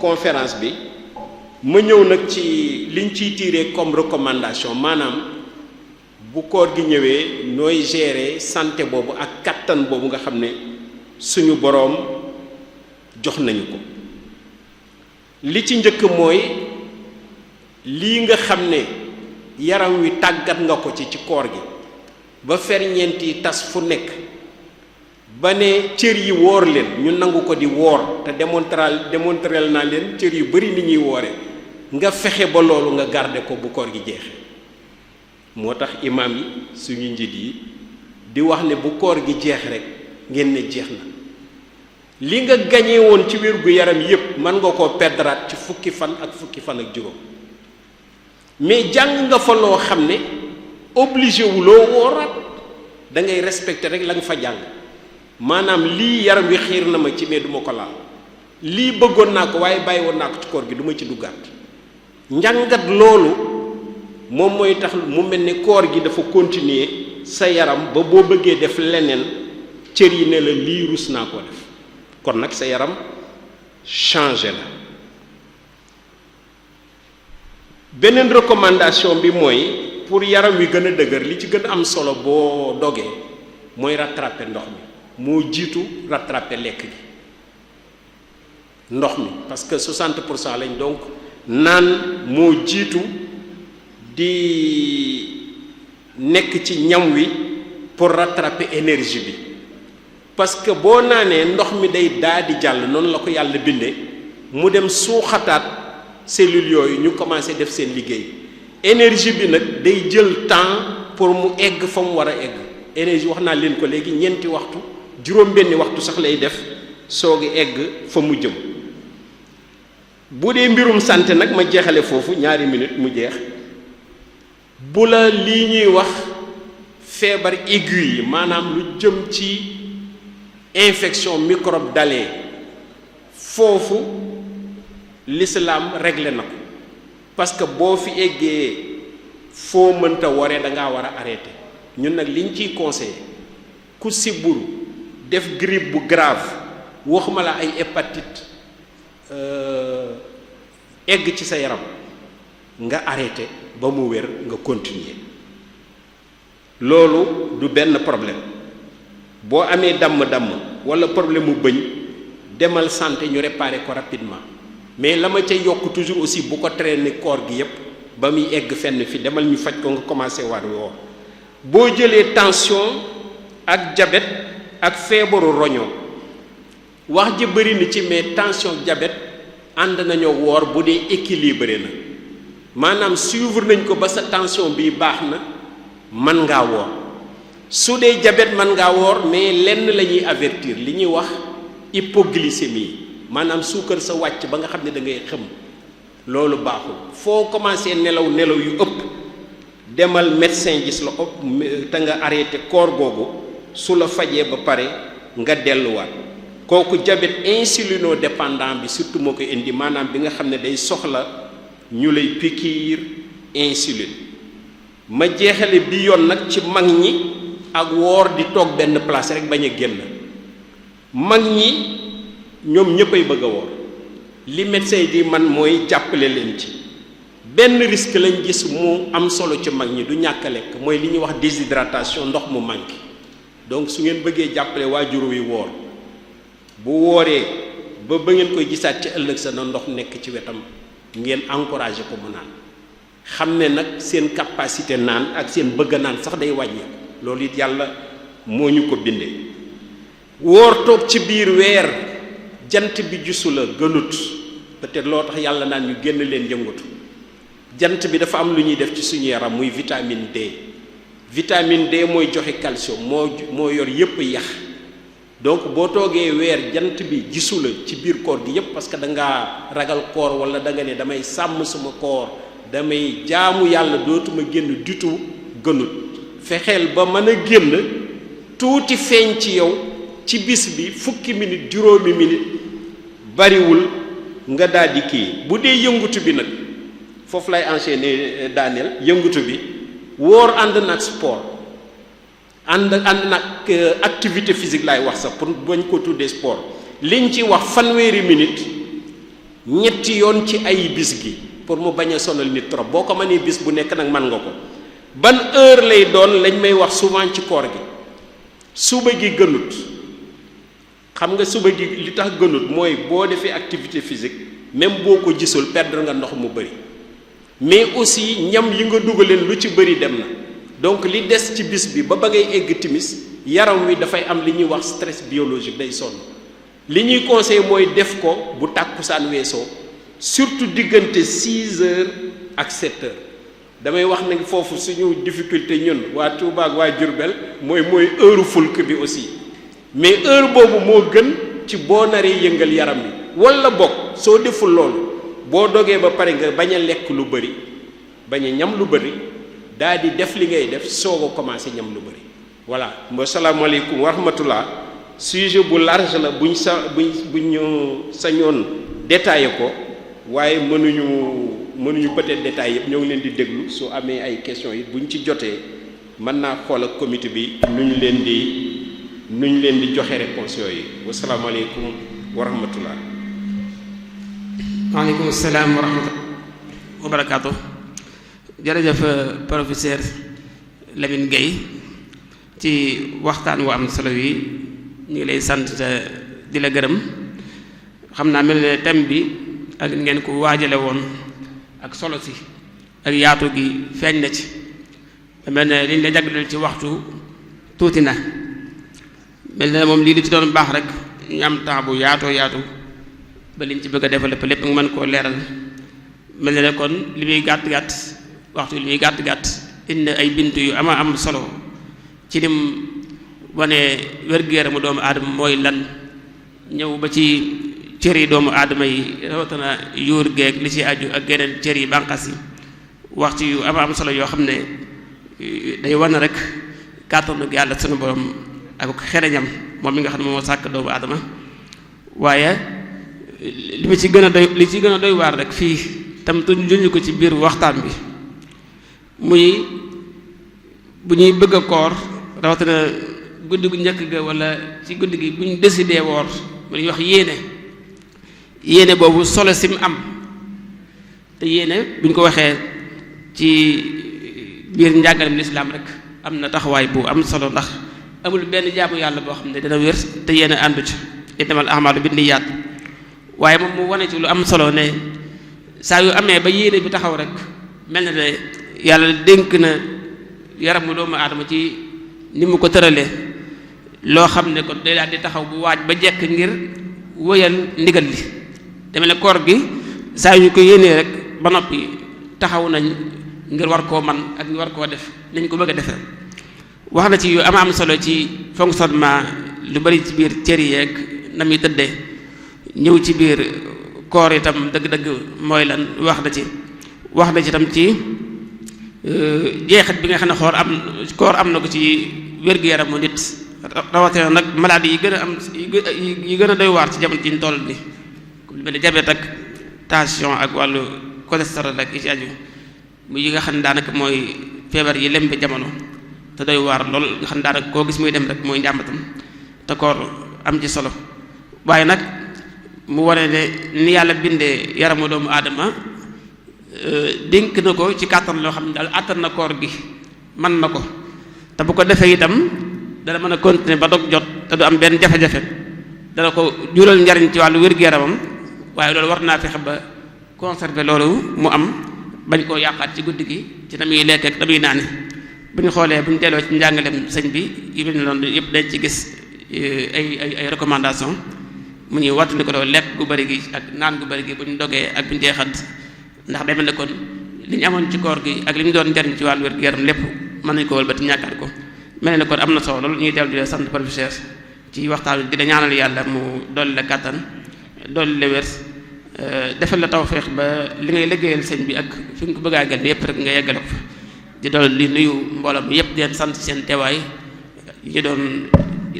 conférence bi ma ñëw nag ci liñ ciy tirer comme recommandation maanaam bu koor gi ñëwee nooy gérer santé boobu ak kattan boobu nga xam ne suñu boroom jox nañu ko. li ci njëkk mooy lii nga xam ne yaram wi tàggat nga ko ci koor gi ba ferñeent yi tas fu nekk ba ne cër yi wóor leen ñu nangu ko di wóor te démontrel naa leen cër yu bari ni ñuy woore nga fexe ba loolu nga garder ko bu koor gi jeexee. moo tax imaam yi suñu njiit yi di wax ne bu koor gi jeex rek ngeen ne jeex na li nga gañe woon ci wér gu yaram yépp mën nga koo perdraat ci fukki fan ak juróom mais jàng nga fa loo xam ne obligé wu loo wooraat da ngay respecter rek la nga fa jàng maanaam lii yaram wi xiir na ma ci mais duma ko laal lii bëggoon naa ko waaye bàyyi woon naa ko ci koor gi duma ci duggaat njàngat loolu moom mooy tax mu mel ni koor gi dafa continuer sa yaram ba boo bëggee def leneen cër yi ne la lii rus naa koo def kon nag sa yaram changé la. beneen recommandation bi mooy pour yaram wi gën a dëgër li ci gën a am solo boo dogee mooy rattraper ndox mi moo jiitu rattraper lekk gi ndox mi parce que 60% lañ donc naan moo jiitu di nekk ci ñam wi pour rattraper énergie bi parce que boo naanee ndox mi day daa di jàll noonu la ko yàlla bindee mu dem suuxataat cellules yooyu ñu commencé def seen liggéey énergie bi nag day jël temps pour mu egg fa mu war a egg énergie wax naa leen ko léegi ñeenti waxtu juróom-benni waxtu sax lay def soogi egg fa mu jëm. bu dee mbirum santé nag ma jeexale foofu ñaari minute mu jeex bu la lii ñuy wax feebar aigu yi maanaam lu jëm ci infection microbe dalee foofu l'islam réglé na ko parce que boo fi eggee foo mënta waree da ngaa war a arrêter ñun nag liñ ciy conseillé ku siburu def grippe bu grave waxuma la ay hépatite egg ci sa yaram nga arrêté ba mu wér nga continuer loolu du benn problème boo amee damm-damm wala problème mu bëñ demal santé ñu réparer ko rapidement mais la ma ca yokk toujours aussi bu ko traîner koor gi yépp ba muy egg fenn fi demal ñu faj ko nga commencé waat woor boo jëlee tension ak diabète ak feebaru roño wax ji bëri na ci mais tension diabète ànd nañoo woor bu dee équilibré na maanaam suivre nañ ko ba sa tension bi baax na mën ngaa woor su dee diabète mën ngaa woor mais lenn la ñuy avertir li ñuy wax hypoglycémie maanaam suukar sa wàcc ba nga xam ne da ngay xëm loolu baaxul foo commencé nelaw yu ëpp demal médecin gis la ëpp te nga arrêté koor googu su la fajee ba pare nga delluwaat kooku diabète insulinodépendant bi surtout moo koy indi maanaam bi nga xam ne day soxla ñu lay pikiir insuline ma jeexale bi yoon nag ci mag ñi ak woor di toog benn place rek bañ a génn mag ñi ñoom ñëppay bëgg a woor li médecin di man mooy jàppale leen ci benn risque lañ gis mu am solo ci mag ñi du ñàkk a lekk mooy li ñuy wax déshydratation ndox mu manqué donc su ngeen bëggee jàppale waajur wi woor bu wooree ba ngeen koy gisaat ci ëllëg sa na ndox nekk ci wetam ngeen encouragé ko mu naan xam ne nag seen capacité naan ak seen bëgg naan sax day wàññeeku loolu it yàlla moo ñu ko bindee woor toog ci biir weer jant bi gisu la gënut peut-être loo tax yàlla naan ñu génn leen yëngatu jant bi dafa am lu ñuy def ci suñu yaram muy vitamine D vitamine D mooy joxe calcium moo yor yépp yax donc boo toogee weer jant bi gisu la ci biir koor gi yépp parce que da ngaa ragal koor wala da nga ne damay sàmm suma koor damay jaamu yàlla dootuma génn du tout gënut fexeel ba mën a génn tuuti feeñ ci yow ci bis bi fukki minute juróomi minute bariwul nga daldi kii bu dee yëngutu bi nag foofu lay enchaîner Daniel yëngatu bi woor ànd nag sport ànd nag activité physique laay wax sax pour bañ ko tuddee sport liñ ci wax fanweeri minute ñetti yoon ci ay bis gi pour mu bañ a sonal nit trop boo ko mënee bis bu nekk nag mën nga ko ban heure lay doon lañ may wax souvent ci koor gi suba gi gënut xam nga suba gi li tax gënut mooy boo defee activité physique même boo ko gisul perdre nga ndox mu bëri mais aussi ñam yi nga dugaleen lu ci bëri dem na donc li des ci bis bi ba ngay egg timis yaram wi dafay am li ñuy wax stress biologique day sonn li ñuy conseil mooy def ko bu tàkkusaan weesoo surtout diggante 6 heures ak 7 heures damay wax nag foofu suñu difficulté ñun waa Touba ak waa Diourbel mooy heure fulk bi aussi mais heure boobu moo gën ci boo naree yëngal yaram bi wala bokk soo deful loolu boo dogee ba pare nga bañ a lekk lu bëri bañ a ñam lu bëri daal di def li ngay def soog a commencé ñam lu bëri voilà asalaamaaleykum wa rahmatullah sujet bu large la buñ ñu sañoon détaillé ko waaye mënuñu peut-être détail yëpp ñoo ngi leen di déglu su amee ay questions yi buñ ci jotee mën naa xool ak comité bi nuñ leen di joxe réponse yooyu wasalaamaaleykum wa rahmatullah. waaleykum salaam wa rahmatullah wa barakaatu. jërëjëf professeur Lamine Gueye ci waxtaan wu am solo yi ñu ngi lay sant di la gërëm xam naa mel ne thème bi ak ngeen ko waajale woon ak solo si ak yaatu gi feeñ na ci mel ne liñ la jagleel ci waxtu tuuti na mel ne moom lii li ci doon baax rek ñu am temps bu yaatoo yaatu ba liñ ci bëgg a développer lépp nga mën koo leeral mel ne kon li muy gàtt-gàtt waxtu li muy gàtt-gàtt indi ay bintu yu ama am solo ci lim wane wér-gu-yaramu doomu aadama mooy lan ñëw ba ci cër yi doomu aadama yi rawatina yuur geeg li ci aju ak geneen cër yi bànqaas yi wax ci yu ama am solo yoo xam ne day wane rek kàttanu yàlla sunu borom ak xereñam moom mi nga xam ne moo sàkk doomu aadama waaye li ci gën a doy waar rek fii tam tuñ juñu ko ci biir waxtaan bi muy bu ñuy bëgg a koor rawatina guddi gu njëkk ga wala ci guddi gi bu ñu décidé woor mu ñuy wax yéene boobu solo sim am te yéene bu ñu ko waxee ci biir njàngalem lislaam rek am na taxawaay bu am solo ndax amul benn jaamu yàlla boo xam ne dana wér te yéene àndu ci innamal a'maalu binniyaat waaye moom mu wane ci lu am solo ne saa yu amee ba yéene bi taxaw rek mel na ne yàlla dénk na yaramu doomu aadama ci ni mu ko tëralee loo xam ne kon day daal di taxaw bu waaj ba jekk ngir wëyal ndigal li deme ne koor gi saa yu ñu ko yéenee rek ba noppi taxaw nañ ngir war koo man ak war koo def nañ ko bëgg a defee wax na ci yu am solo ci fonctionnement lu bari ci biir cër yeeg na muy tëddee ñëw ci biir koor itam dëgg-dëgg mooy lan wax na ci itam ci jeexit bi nga xam ne koor am na ko ci wér-gu-yaramu nit rawatina nag maladie yi gën a am yi gën a doy waar ci jamono ji ñu toll bi comme lu mel ni diabète ak tension ak wàllu cholestérol ak yi ci aju muy yi nga xam ne daanaka mooy feebar yi lembe jamono te doy waar lool nga xam ne daanaka koo gis muy dem rek mooy njàmbatam te koor am ci solo waaye nag mu wane ne ni yàlla bindee yaramu doomu aadama dénk na ko ci kàttan loo xam ne daal àttan na koor gi mën na ko te bu ko defee itam dana mën a continuer ba dog jot te du am benn jafe-jafe dana ko jural njariñ ci wàllu wér-gu-yaramam waaye loolu war naa fexe ba conserver loolu mu am bañ koo yàqaat ci guddi gi ci na muy lekk ak na muy naani bu ñu xoolee bu ñu delloo ci njàngaleem sëñ bi yu mel ne noonu yëpp dañ ci gis ay recommandation mu ñuy wattandi ko loolu lekk gu bëri gi ak naan gu bëri gi bu ñu dogee ak bu ñu jeexat ndax demel ne kon li ñu amoon ci koor gi ak li ñu doon njariñ ci wàllu wér-gu-yaram lépp mën nañu ko wëlbati ñàkkaat ko mel ne kon am na solo loolu ñuy dellu di sant professeur ci waxtaan bi dina ñaanal yàlla mu dolli la kàttan dolli la wér defal la tawfeex ba li ngay liggéeyal sëñ bi ak fi nga ko bëgg a àggal yépp rek nga yeggale ko fa di dolli di nuyu mbooloo mi yépp di leen sant seen teewaay yi ñu doon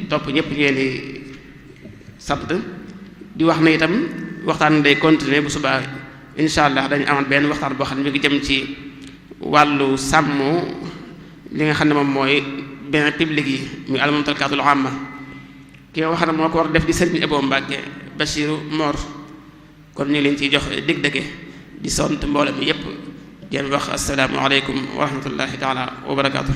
topp ñëpp ñu leen di sant di wax na itam waxtaan day continuer bu subaa incha allah dañu amoon benn waxtaan boo xam ne mi ngi jëm ci wàllu sàmm li nga xam ne moom mooy bien public yi muy al-mumtalakatul amma ki wax na moo ko war def di Serigne Ebo Mbacke Bachiru Mor kon ñu ngi leen ciy jox dig-dëgge di sont mbooloo mi yépp di leen wax assalaamu aleykum wa rahmatullahi taala wa barakaatu.